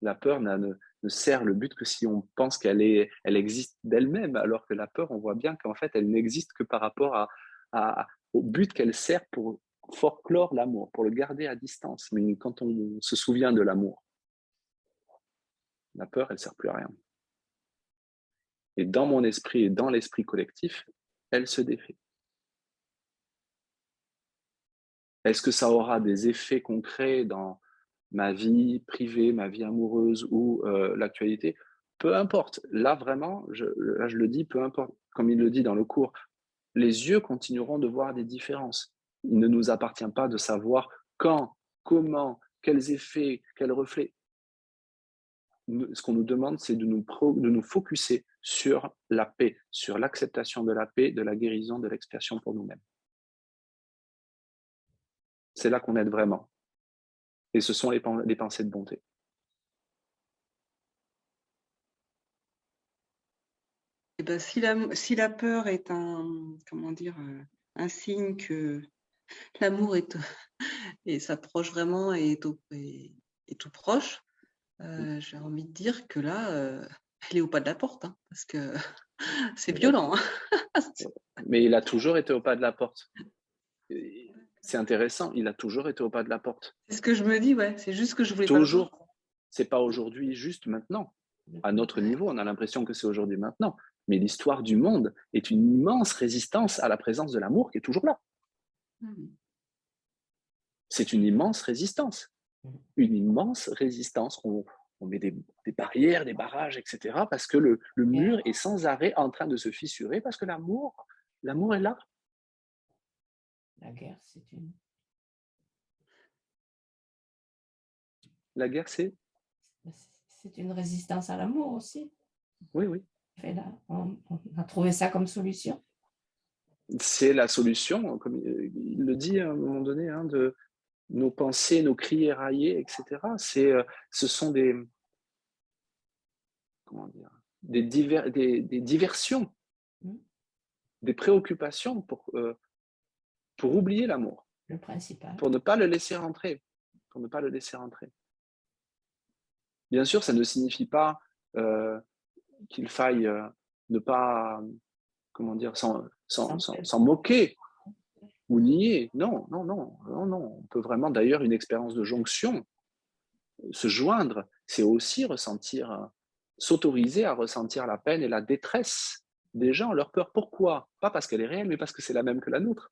La peur ne sert le but que si on pense qu'elle existe d'elle-même, alors que la peur, on voit bien qu'en fait, elle n'existe que par rapport au but qu'elle sert pour folklore l'amour, pour le garder à distance. Mais quand on se souvient de l'amour, la peur, elle ne sert plus à rien. Et dans mon esprit et dans l'esprit collectif, elle se défait. Est-ce que ça aura des effets concrets dans ma vie privée, ma vie amoureuse ou l'actualité? Peu importe. Là, vraiment, je le dis, peu importe. Comme il le dit dans le cours, les yeux continueront de voir des différences. Il ne nous appartient pas de savoir quand, comment, quels effets, quels reflets. Ce qu'on nous demande, c'est de nous focuser sur la paix, sur l'acceptation de la paix, de la guérison, de l'expiation pour nous-mêmes. C'est là qu'on aide vraiment. Et ce sont les pensées de bonté. Et ben, si la peur est un signe que l'amour et s'approche vraiment et est tout proche, j'ai envie de dire que là, elle est au pas de la porte, hein, parce que c'est violent. Hein. Mais il a toujours été au pas de la porte. C'est intéressant, il a toujours été au pas de la porte. C'est ce que je me dis, ouais. C'est juste que je voulais pas le voir. Toujours. C'est pas aujourd'hui, juste maintenant. À notre niveau, on a l'impression que c'est aujourd'hui, maintenant. Mais l'histoire du monde est une immense résistance à la présence de l'amour qui est toujours là. C'est une immense résistance. Une immense résistance. On met des barrières, des barrages, etc. parce que le mur est sans arrêt en train de se fissurer parce que l'amour est là. La guerre, c'est une... La guerre, c'est une résistance à l'amour aussi. Oui, oui. Et là, on a trouvé ça comme solution. C'est la solution, comme il le dit à un moment donné, hein, de nos pensées, nos cris éraillés, etc. Ce sont des, comment dire, des diversions, des préoccupations pour oublier l'amour. Le principal. Pour ne pas le laisser rentrer. Pour ne pas le laisser rentrer. Bien sûr, ça ne signifie pas qu'il faille ne pas, comment dire, s'en moquer ou nier. Non. On peut vraiment, d'ailleurs, une expérience de jonction, se joindre, c'est aussi ressentir, s'autoriser à ressentir la peine et la détresse des gens, leur peur. Pourquoi? Pas parce qu'elle est réelle, mais parce que c'est la même que la nôtre.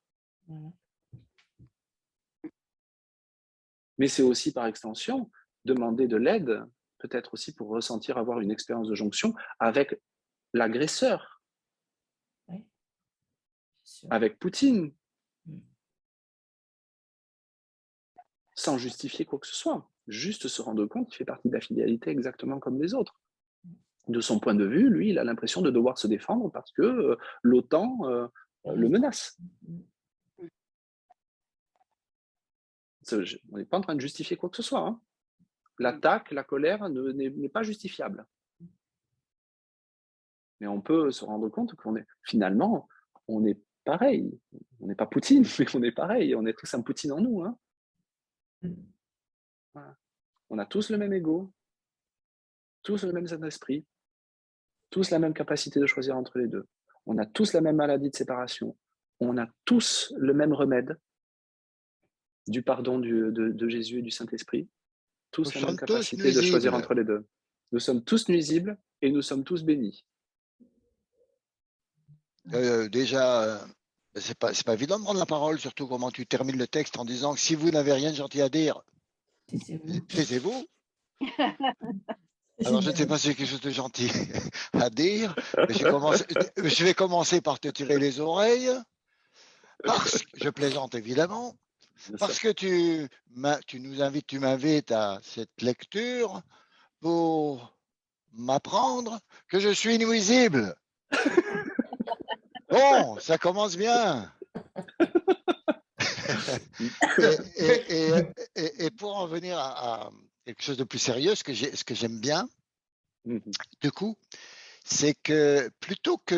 Mais c'est aussi, par extension, demander de l'aide, peut-être aussi pour ressentir, avoir une expérience de jonction avec l'agresseur, avec Poutine, sans justifier quoi que ce soit, juste se rendre compte qu'il fait partie de la fidélité exactement comme les autres. De son point de vue, lui, il a l'impression de devoir se défendre parce que l'OTAN le menace. On n'est pas en train de justifier quoi que ce soit. Hein. L'attaque, la colère n'est pas justifiable. Mais on peut se rendre compte qu'on est finalement, on est pareil. On n'est pas Poutine, mais on est pareil. On est tous un Poutine en nous. Hein. Voilà. On a tous le même ego, tous le même Saint-Esprit, tous la même capacité de choisir entre les deux. On a tous la même maladie de séparation. On a tous le même remède du pardon de Jésus et du Saint-Esprit. Tous la même capacité de choisir entre les deux. Nous sommes tous nuisibles et nous sommes tous bénis. Déjà, c'est pas évident de prendre la parole, surtout comment tu termines le texte en disant que si vous n'avez rien de gentil à dire, taisez-vous. Alors, je ne sais pas si j'ai quelque chose de gentil à dire, mais je vais commencer par te tirer les oreilles, parce que je plaisante évidemment, parce que tu m'invites à cette lecture pour m'apprendre que je suis nuisible. Bon, ça commence bien. et pour en venir à quelque chose de plus sérieux, ce que j'aime bien, du coup, c'est que plutôt que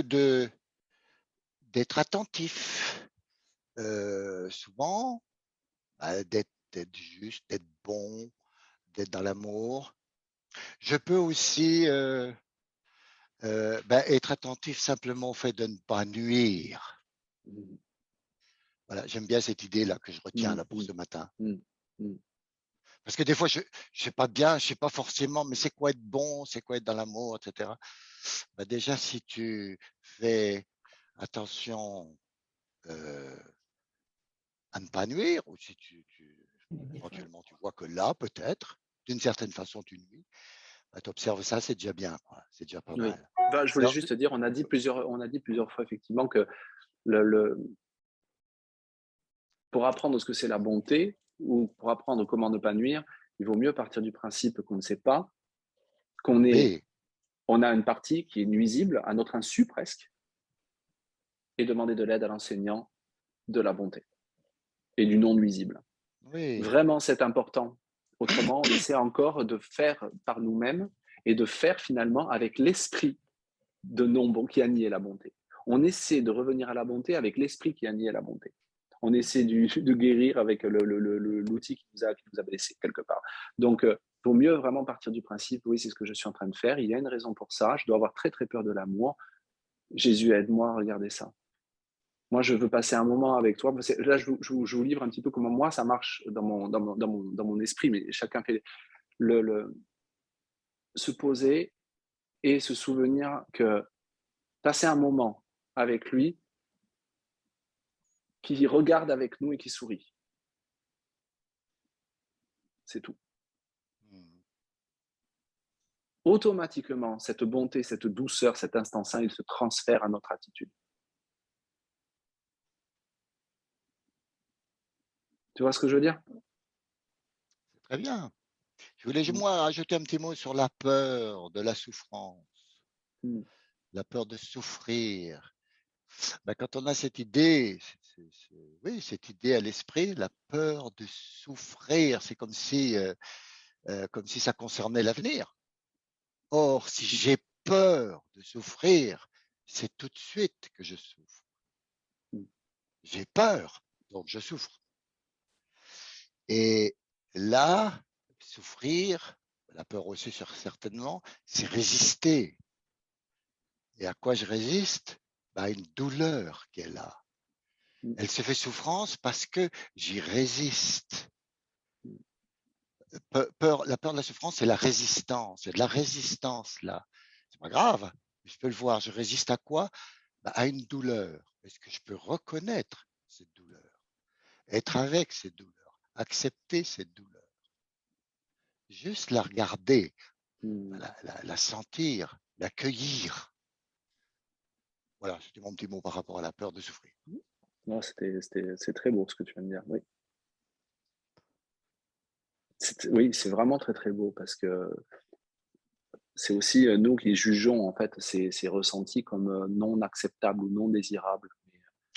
d'être attentif, souvent, d'être juste, d'être bon, d'être dans l'amour, je peux aussi être attentif simplement au fait de ne pas nuire. Voilà, j'aime bien cette idée-là que je retiens là pour ce matin. Parce que des fois, je ne sais pas bien, je ne sais pas forcément, mais c'est quoi être bon, c'est quoi être dans l'amour, etc. Déjà, si tu fais attention à ne pas nuire, ou si éventuellement tu vois que là, peut-être, d'une certaine façon, tu nuis, tu observes ça, c'est déjà bien, c'est déjà pas mal. Je voulais juste te dire, on a dit plusieurs fois effectivement que pour apprendre ce que c'est la bonté, ou pour apprendre comment ne pas nuire, il vaut mieux partir du principe qu'on ne sait pas, on a une partie qui est nuisible, à notre insu presque, et demander de l'aide à l'enseignant de la bonté et du non nuisible. Vraiment, c'est important. Autrement, on essaie encore de faire par nous-mêmes et de faire finalement avec l'esprit de non-bon qui a nié la bonté. On essaie de revenir à la bonté avec l'esprit qui a nié la bonté. On essaie de guérir avec l'outil qui nous a blessés quelque part. Donc, il vaut mieux vraiment partir du principe, oui, c'est ce que je suis en train de faire, il y a une raison pour ça, je dois avoir très très peur de l'amour. Jésus, aide-moi à regarder ça. moi, je veux passer un moment avec toi. Là, je vous livre un petit peu comment moi, ça marche dans mon esprit, mais chacun fait se poser et se souvenir que passer un moment avec lui, qui regarde avec nous et qui sourit. C'est tout. Automatiquement, cette bonté, cette douceur, cet instant saint, il se transfère à notre attitude. Tu vois ce que je veux dire? C'est très bien. Je voulais, moi, ajouter un petit mot sur la peur de la souffrance, la peur de souffrir. Ben, quand on a cette idée, oui, cette idée à l'esprit, la peur de souffrir, c'est comme si ça concernait l'avenir. Or, si j'ai peur de souffrir, c'est tout de suite que je souffre. J'ai peur, donc je souffre. Et là, souffrir, la peur aussi certainement, c'est résister. Et à quoi je résiste? À une douleur qui est là. Elle se fait souffrance parce que j'y résiste. La peur de la souffrance, c'est la résistance. Il y a de la résistance là. C'est pas grave. Je peux le voir. Je résiste à quoi? À une douleur. Est-ce que je peux reconnaître cette douleur? Être avec cette douleur. Accepter cette douleur. Juste la regarder, la sentir, l'accueillir. Voilà, c'était mon petit mot par rapport à la peur de souffrir. Non, c'est très beau ce que tu viens de dire, oui. Oui, c'est vraiment très très beau parce que c'est aussi nous qui jugeons en fait ces ressentis comme non acceptables ou non désirables.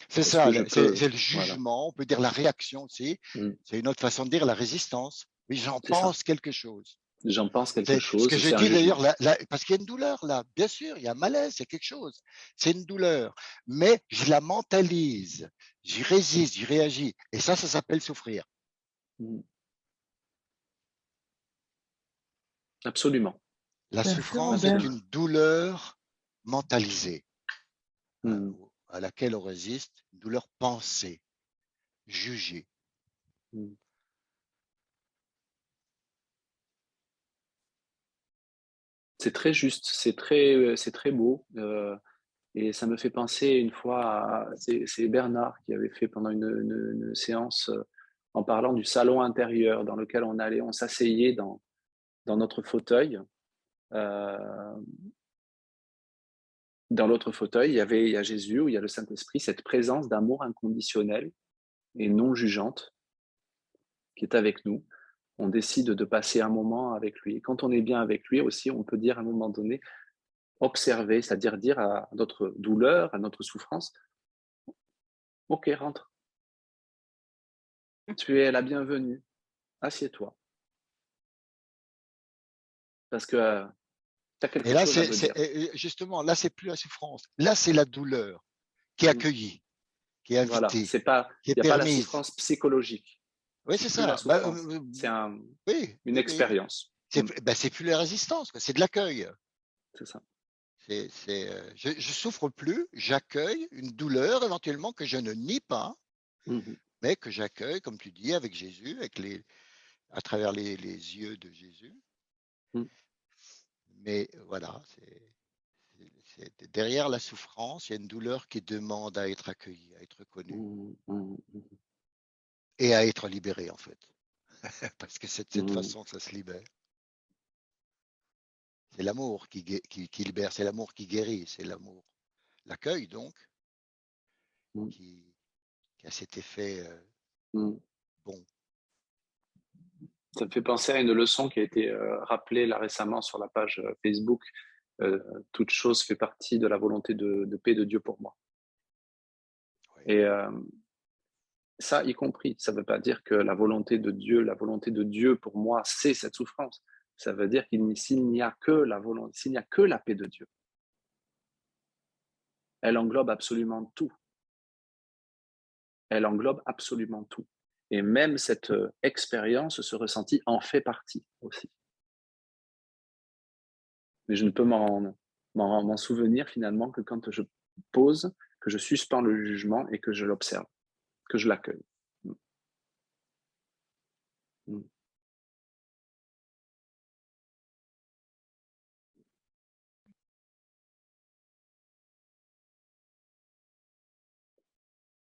C'est Est-ce ça, que je peux... c'est le jugement, on peut dire la réaction aussi. C'est une autre façon de dire la résistance. Oui, j'en C'est ça. pense quelque chose. J'en pense quelque Ce chose. que je c'est un dis d'ailleurs, jugement. parce qu'il y a une douleur là, bien sûr, il y a un malaise, il y a quelque chose. C'est une douleur, mais je la mentalise, j'y résiste, j'y réagis. Et ça s'appelle souffrir. Absolument. La Bien sûr, souffrance est Robert. une douleur mentalisée à laquelle on résiste, une douleur pensée, jugée. C'est très juste, c'est très beau. Et ça me fait penser une fois à... C'est Bernard qui avait fait pendant une séance en parlant du salon intérieur dans lequel on s'asseyait dans notre fauteuil. Dans l'autre fauteuil, il y a Jésus ou il y a le Saint-Esprit, cette présence d'amour inconditionnel et non jugeante qui est avec nous. On décide de passer un moment avec lui. Quand on est bien avec lui aussi, on peut dire à un moment donné, observer, c'est-à-dire dire à notre douleur, à notre souffrance, ok, rentre. Tu es la bienvenue. Assieds-toi. Parce que tu as quelque Et là, chose à me dire. justement, là, c'est plus la souffrance. Là, c'est la douleur qui est accueillie, qui est Voilà, invitée, il qui est n'y a pas la permise. souffrance psychologique. Oui, c'est Plus la ça. souffrance. C'est une expérience. C'est plus la résistance, c'est de l'accueil. C'est ça. Je souffre plus, j'accueille une douleur éventuellement que je ne nie pas, mais que j'accueille, comme tu dis, avec Jésus, à travers les yeux de Jésus. Mais voilà, derrière la souffrance, il y a une douleur qui demande à être accueillie, à être connue et à être libérée en fait. Parce que c'est de cette façon que ça se libère. C'est l'amour qui libère, c'est l'amour qui guérit, c'est l'amour. L'accueil donc, qui a cet effet bon. Ça me fait penser à une leçon qui a été rappelée là récemment sur la page Facebook. Toute chose fait partie de la volonté de paix de Dieu pour moi. Oui. Et ça, y compris, ça ne veut pas dire que la volonté de Dieu pour moi, c'est cette souffrance. Ça veut dire s'il n'y a que la volonté, s'il n'y a que la paix de Dieu, elle englobe absolument tout. Elle englobe absolument tout. Et même cette expérience, ce ressenti en fait partie aussi. Mais je ne peux m'en souvenir finalement que quand je pose, que je suspends le jugement et que je l'observe, que je l'accueille. Mm.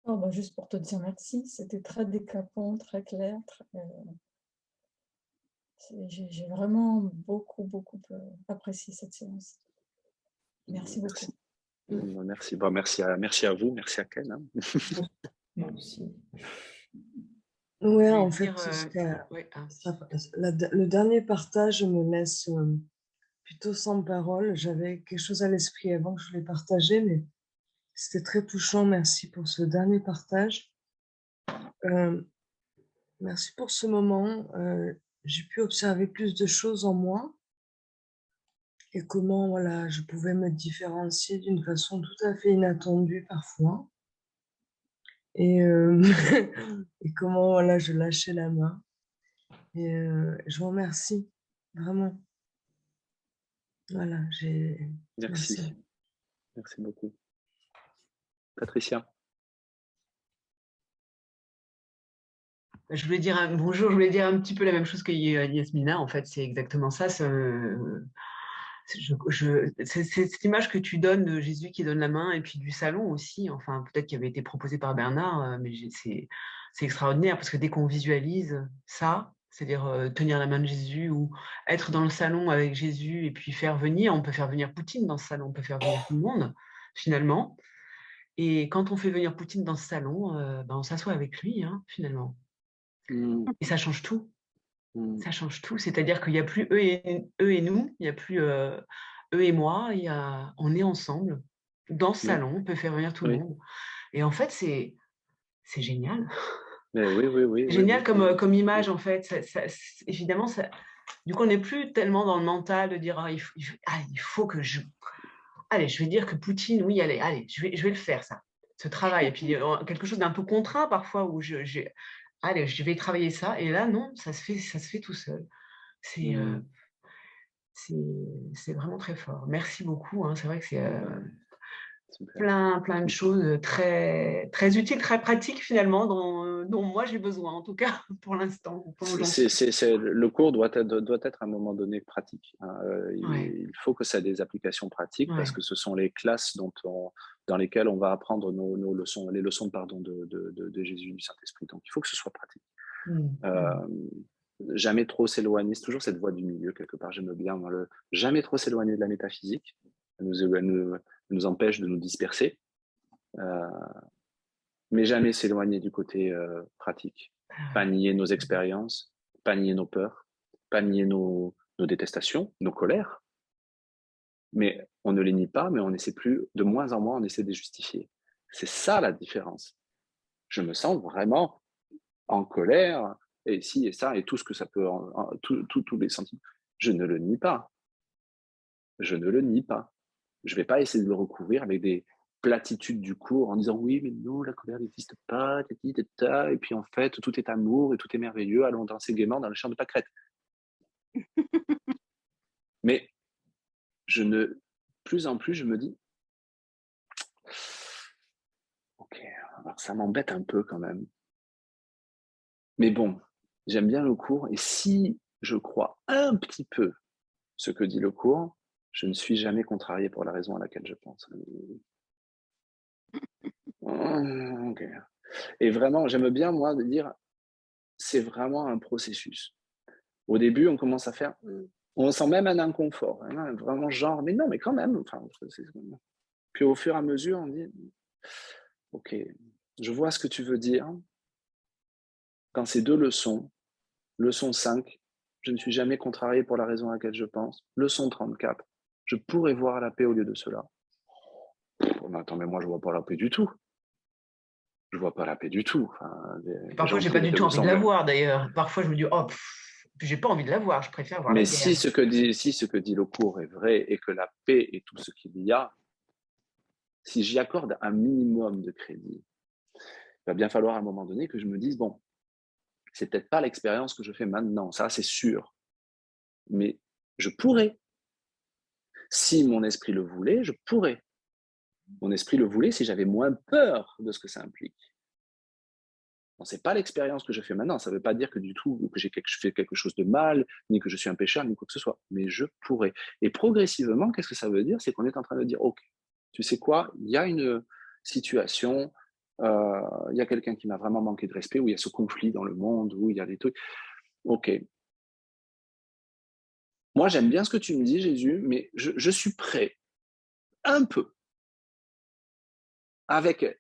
Oh, bah, juste pour te dire merci, c'était très décapant, très clair. J'ai vraiment beaucoup apprécié cette séance. Merci beaucoup. Merci. Bon, merci à vous, merci à Ken. Hein. Moi aussi. Ouais, Je en voulais fait, dire, ouais, le dernier partage me laisse plutôt sans parole. J'avais quelque chose à l'esprit avant que je l'ai partagé, mais c'était très touchant. Merci pour ce dernier partage. Merci pour ce moment. J'ai pu observer plus de choses en moi et comment voilà, je pouvais me différencier d'une façon tout à fait inattendue parfois. Et, et comment voilà, je lâchais la main. Et je vous remercie, vraiment. Voilà, Merci. Merci beaucoup. Patricia. Je voulais dire bonjour, je voulais dire un petit peu la même chose que Yasmina. En fait, c'est exactement ça. C'est cette image que tu donnes de Jésus qui donne la main et puis du salon aussi. Enfin, peut-être qui avait été proposé par Bernard, mais c'est extraordinaire parce que dès qu'on visualise ça, c'est-à-dire tenir la main de Jésus ou être dans le salon avec Jésus et puis faire venir, on peut faire venir Poutine dans ce salon, on peut faire venir tout le monde finalement. Et quand on fait venir Poutine dans ce salon, on s'assoit avec lui, hein, finalement. Et ça change tout. Ça change tout. C'est-à-dire qu'il n'y a plus eux et nous, il n'y a plus eux et moi, on est ensemble. Dans ce salon, on peut faire venir tout le monde. Et en fait, c'est génial. Mais oui. Génial comme image, en fait. Évidemment, du coup, on n'est plus tellement dans le mental de dire il faut que je... Allez, je vais dire que Poutine, oui, allez, je vais le faire, ça. Ce travail. Et puis, quelque chose d'un peu contraint parfois où allez, je vais travailler ça. Et là, non, ça se fait tout seul. C'est vraiment très fort. Merci beaucoup. Hein. C'est vrai que c'est plein de choses très, très utiles, très pratiques finalement, dont moi j'ai besoin, en tout cas pour l'instant. Le cours doit être à un moment donné pratique. Hein. Il faut que ça ait des applications pratiques parce que ce sont les classes dans lesquelles on va apprendre nos leçons, les leçons de Jésus, du Saint-Esprit. Donc il faut que ce soit pratique. Jamais trop s'éloigner, c'est toujours cette voie du milieu quelque part, j'aime bien, jamais trop s'éloigner de la métaphysique, elle nous empêche de nous disperser, mais jamais s'éloigner du côté pratique, pas nier nos expériences, pas nier nos peurs, pas nier nos détestations, nos colères, mais on ne les nie pas, mais on essaie de moins en moins, on essaie de les justifier. C'est ça la différence. Je me sens vraiment en colère, et ci et ça, et tout ce que ça peut, tous les sentiments. Je ne le nie pas. Je ne le nie pas. Je ne vais pas essayer de le recouvrir avec des platitudes du cours en disant oui, mais non, la colère n'existe pas, et puis en fait, tout est amour et tout est merveilleux, allons danser gaiement dans le champ de pâquerettes. Mais plus en plus, je me dis, ok, alors ça m'embête un peu quand même. Mais bon, j'aime bien le cours, et si je crois un petit peu ce que dit le cours, je ne suis jamais contrarié pour la raison à laquelle je pense. Okay. Et vraiment, j'aime bien, moi, de dire, c'est vraiment un processus. Au début, on commence à faire, on sent même un inconfort, hein, vraiment genre, mais non, mais quand même. Enfin, puis au fur et à mesure, on dit, ok, je vois ce que tu veux dire. Dans ces deux leçons, leçon 5, je ne suis jamais contrarié pour la raison à laquelle je pense. Leçon 34, je pourrais voir la paix au lieu de cela. Attends, mais moi, je ne vois pas la paix du tout. Je ne vois pas la paix du tout. Enfin, parfois, je n'ai pas du tout envie de la voir, d'ailleurs. Parfois, je me dis, je n'ai pas envie de la voir, je préfère voir la guerre. Mais si ce que dit le cours est vrai et que la paix est tout ce qu'il y a, si j'y accorde un minimum de crédit, il va bien falloir à un moment donné que je me dise, bon, c'est peut-être pas l'expérience que je fais maintenant, ça c'est sûr, mais je pourrais. Si mon esprit le voulait, je pourrais. Mon esprit le voulait si j'avais moins peur de ce que ça implique. Ce n'est pas l'expérience que je fais maintenant. Ça ne veut pas dire que du tout que je fais quelque chose de mal, ni que je suis un pécheur, ni quoi que ce soit. Mais je pourrais. Et progressivement, qu'est-ce que ça veut dire? C'est qu'on est en train de dire, OK, tu sais quoi, il y a une situation, il y a quelqu'un qui m'a vraiment manqué de respect, où il y a ce conflit dans le monde, où il y a des trucs. OK. Moi, j'aime bien ce que tu me dis, Jésus, mais je suis prêt, un peu, avec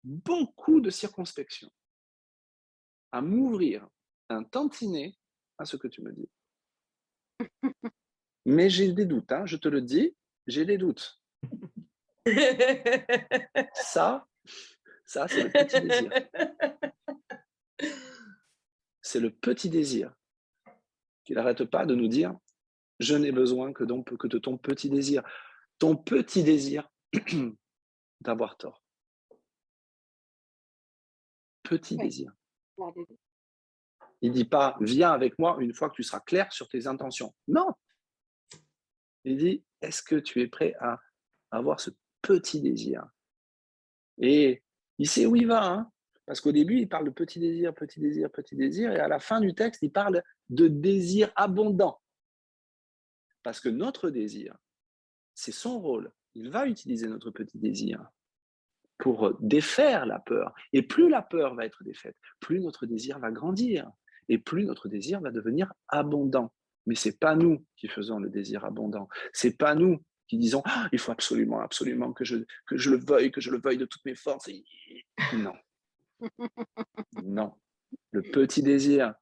beaucoup de circonspection, à m'ouvrir un tantinet à ce que tu me dis. Mais j'ai des doutes, hein, je te le dis, j'ai des doutes. Ça, c'est le petit désir. C'est le petit désir qui n'arrête pas de nous dire « Je n'ai besoin que de ton petit désir. » Ton petit désir d'avoir tort. Petit désir. Il ne dit pas « Viens avec moi une fois que tu seras clair sur tes intentions. » Non. Il dit « Est-ce que tu es prêt à avoir ce petit désir ?» Et il sait où il va, hein, parce qu'au début, il parle de petit désir, petit désir, petit désir, et à la fin du texte, il parle de désir abondant. Parce que notre désir, c'est son rôle. Il va utiliser notre petit désir pour défaire la peur. Et plus la peur va être défaite, plus notre désir va grandir, et plus notre désir va devenir abondant. Mais ce n'est pas nous qui faisons le désir abondant. Ce n'est pas nous qui disons « Il faut absolument, absolument que je le veuille de toutes mes forces. » Non. Non. Le petit désir.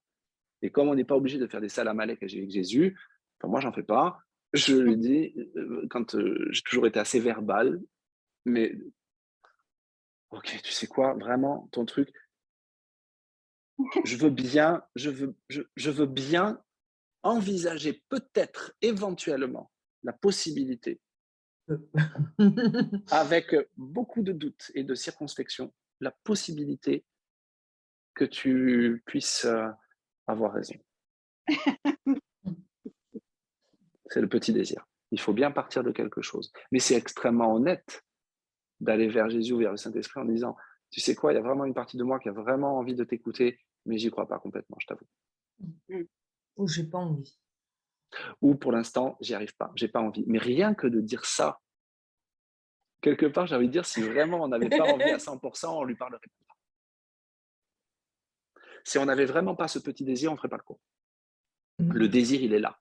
Et comme on n'est pas obligé de faire des salamalek avec Jésus, enfin moi, j'en fais pas. Je lui dis, quand j'ai toujours été assez verbal, mais ok, tu sais quoi, vraiment, ton truc, je veux bien envisager peut-être, éventuellement, la possibilité, avec beaucoup de doutes et de circonspection, la possibilité que tu puisses avoir raison. C'est le petit désir. Il faut bien partir de quelque chose. Mais c'est extrêmement honnête d'aller vers Jésus, vers le Saint-Esprit en disant, tu sais quoi, il y a vraiment une partie de moi qui a vraiment envie de t'écouter, mais j'y crois pas complètement, je t'avoue. Ou j'ai pas envie. Ou pour l'instant, j'y arrive pas, j'ai pas envie. Mais rien que de dire ça, quelque part, j'ai envie de dire, si vraiment on n'avait pas envie à 100%, on lui parlerait pas. Si on n'avait vraiment pas ce petit désir, on ne ferait pas le cours. Le désir, il est là.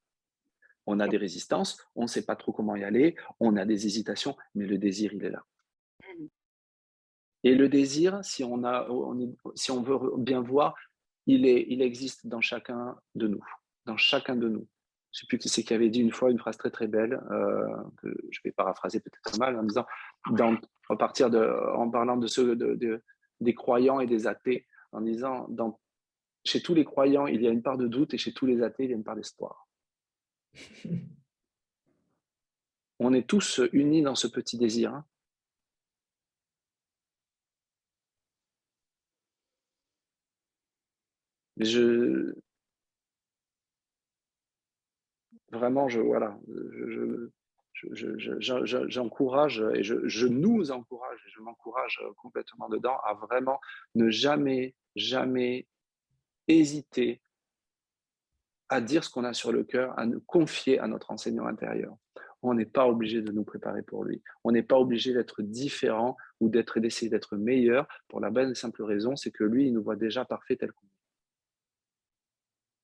On a des résistances, on ne sait pas trop comment y aller, on a des hésitations, mais le désir, il est là. Et le désir, si on veut bien voir, il existe dans chacun de nous. Dans chacun de nous. Je ne sais plus qui c'est qui avait dit une fois une phrase très très belle, que je vais paraphraser peut-être mal, en disant, en parlant des croyants et des athées, en disant, chez tous les croyants, il y a une part de doute, et chez tous les athées, il y a une part d'espoir. On est tous unis dans ce petit désir. Hein. Mais j'encourage et je nous encourage et je m'encourage complètement dedans à vraiment ne jamais, jamais hésiter à dire ce qu'on a sur le cœur, à nous confier à notre enseignant intérieur. On n'est pas obligé de nous préparer pour lui. On n'est pas obligé d'être différent ou d'essayer d'être meilleur pour la bonne et simple raison, c'est que lui, il nous voit déjà parfait tel qu'on est.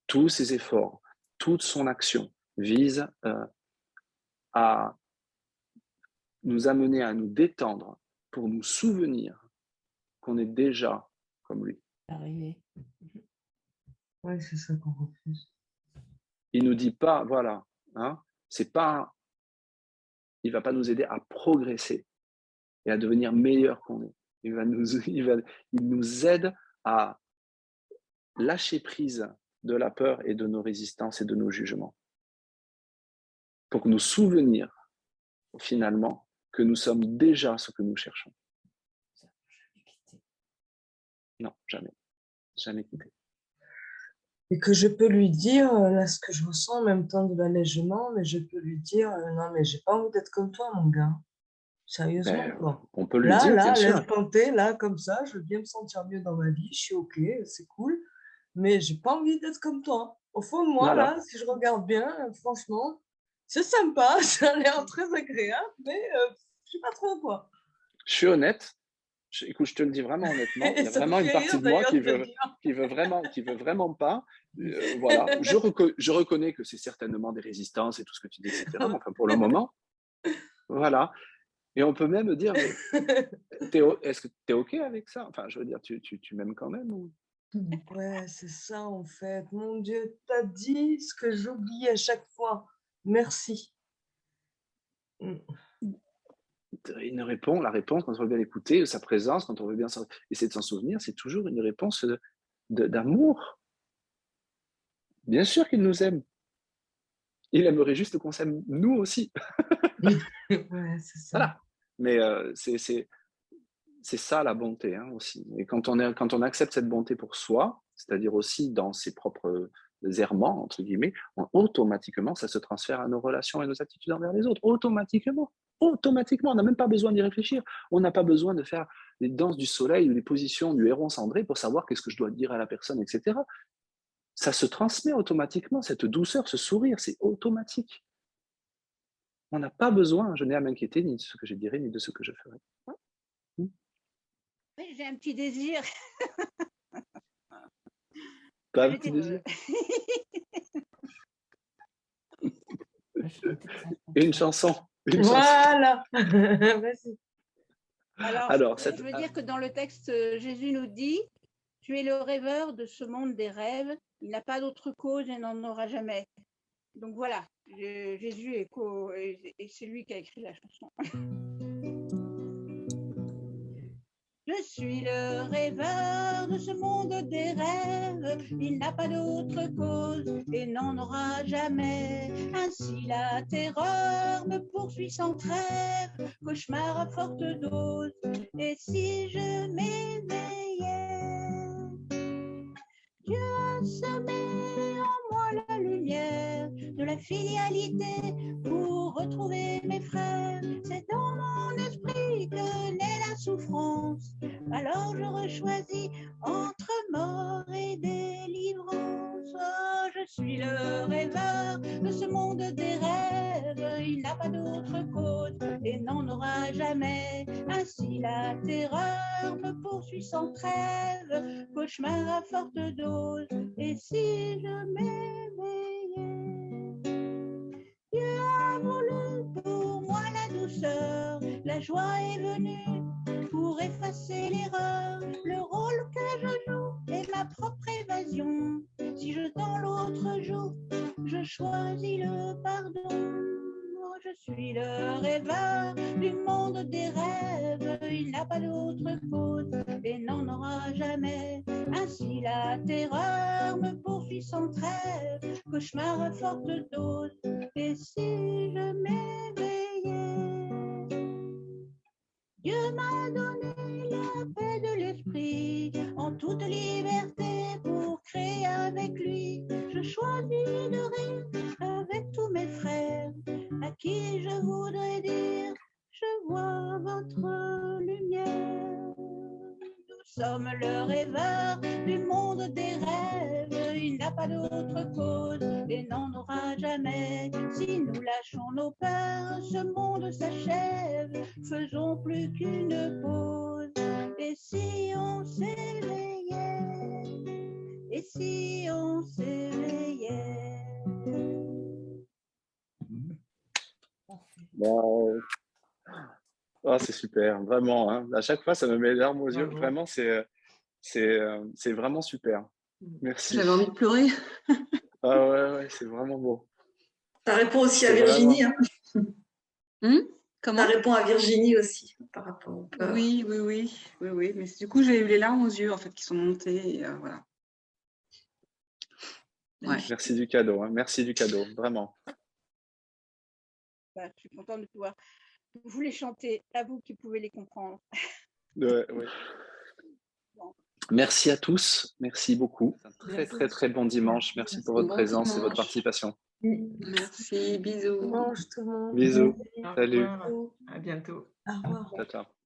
Tous ses efforts, toute son action vise à nous amener à nous détendre pour nous souvenir qu'on est déjà comme lui. Oui, c'est ça qu'on refuse. Il ne nous dit pas, voilà, hein, c'est pas, il ne va pas nous aider à progresser et à devenir meilleur qu'on est. Il nous aide à lâcher prise de la peur et de nos résistances et de nos jugements. Pour nous souvenir, finalement, que nous sommes déjà ce que nous cherchons. Non, jamais. Jamais quitté. Et que je peux lui dire, là, ce que je ressens en même temps de l'allègement, mais je peux lui dire, non, mais j'ai pas envie d'être comme toi, mon gars. Sérieusement, Ben, quoi. on peut lui dire, bien sûr. l'instant T, là, comme ça, je veux bien me sentir mieux dans ma vie, je suis OK, c'est cool, mais j'ai pas envie d'être comme toi. Au fond de moi, Voilà. là, si je regarde bien, franchement, c'est sympa, ça a l'air très agréable, mais je sais pas trop, quoi. Je suis honnête. Écoute, je te le dis vraiment honnêtement. Il Et y a ça me vraiment une fait partie rire, de moi d'ailleurs, de le dire. qui veut vraiment pas. Voilà. Je reconnais que c'est certainement des résistances et tout ce que tu dis, etc. Mais enfin, pour le moment, voilà. Et on peut même dire, mais est-ce que tu es OK avec ça? Enfin, je veux dire, tu m'aimes quand même ou... Ouais, c'est ça, en fait. Mon Dieu, t'as dit ce que j'oublie à chaque fois. Merci. La réponse, quand on veut bien l'écouter, sa présence, quand on veut bien essayer de s'en souvenir, c'est toujours une réponse d'amour. Bien sûr qu'il nous aime. Il aimerait juste qu'on s'aime nous aussi. Ouais, c'est ça. Voilà. Mais c'est ça la bonté hein, aussi. Et quand on accepte cette bonté pour soi, c'est-à-dire aussi dans ses propres errements, entre guillemets, automatiquement, ça se transfère à nos relations et nos attitudes envers les autres. Automatiquement. Automatiquement. On n'a même pas besoin d'y réfléchir. On n'a pas besoin de faire les danses du soleil ou les positions du héron cendré pour savoir qu'est-ce que je dois dire à la personne, etc. Ça se transmet automatiquement, cette douceur, ce sourire, c'est automatique. On n'a pas besoin, je n'ai à m'inquiéter ni de ce que je dirai, ni de ce que je ferai. Oui, j'ai un petit désir. Pas un Je petit dis, désir. Et Une chanson. Voilà. Vas-y. Alors, je veux dire que dans le texte, Jésus nous dit, tu es le rêveur de ce monde des rêves, il n'a pas d'autre cause et n'en aura jamais. Donc voilà, Jésus et c'est lui qui a écrit la chanson. Je suis le rêveur de ce monde des rêves, il n'a pas d'autre cause et n'en aura jamais. Ainsi la terreur me poursuit sans trêve, cauchemar à forte dose. Et si je m'éveillais, Dieu a semé en moi la lumière de la filialité pour retrouver mes frères. C'est dans mon esprit que naît la souffrance. Alors je choisis entre mort et délivrance. Oh, je suis le rêveur de ce monde des rêves. Il n'a pas d'autre cause et n'en aura jamais. Ainsi la terreur me poursuit sans trêve, cauchemar à forte dose. Et si je m'éveillais, Dieu a voulu pour moi la douceur, la joie est venue pour effacer l'erreur. Le rôle que je joue est ma propre évasion. Si je tends l'autre joue, je choisis le pardon. Je suis le rêveur du monde des rêves. Il n'a pas d'autre cause et n'en aura jamais. Ainsi la terreur me poursuit sans trêve, cauchemar à forte dose. Et si je m'éveillais, Dieu m'a donné la paix de l'esprit en toute liberté pour créer avec lui. Je choisis de rire avec tous mes frères à qui je voudrais dire je vois votre lumière. Nous sommes le rêveur du monde des rêves. Il n'a pas d'autre cause et n'en aura jamais. Si nous lâchons nos peurs, ce monde s'achève. Faisons plus qu'une pause. Et si on s'éveillait? Et si on s'éveillait? Wow. Oh, c'est super, vraiment. Hein. À chaque fois, ça me met les larmes aux yeux. Bravo. Vraiment, c'est vraiment super. Merci. J'avais envie de pleurer. Ah ouais, c'est vraiment beau. Ça répond aussi à C'est Virginie. vraiment- Hein. Comment? Ça répond à Virginie aussi par rapport au peur. Oui. Mais du coup, j'ai eu les larmes aux yeux en fait qui sont montées. Et, voilà. Ouais. Merci du cadeau. Hein. Merci du cadeau, vraiment. Bah, je suis contente de pouvoir vous les chanter, à vous qui pouvez les comprendre. Ouais. Bon. Merci à tous, merci beaucoup. Un très Merci. très très bon dimanche. Merci pour votre Bon présence et votre dimanche. participation. Merci, bisous. Dimanche, tout le monde. Bisous, Au salut, revoir. À bientôt. Au revoir. ciao ciao.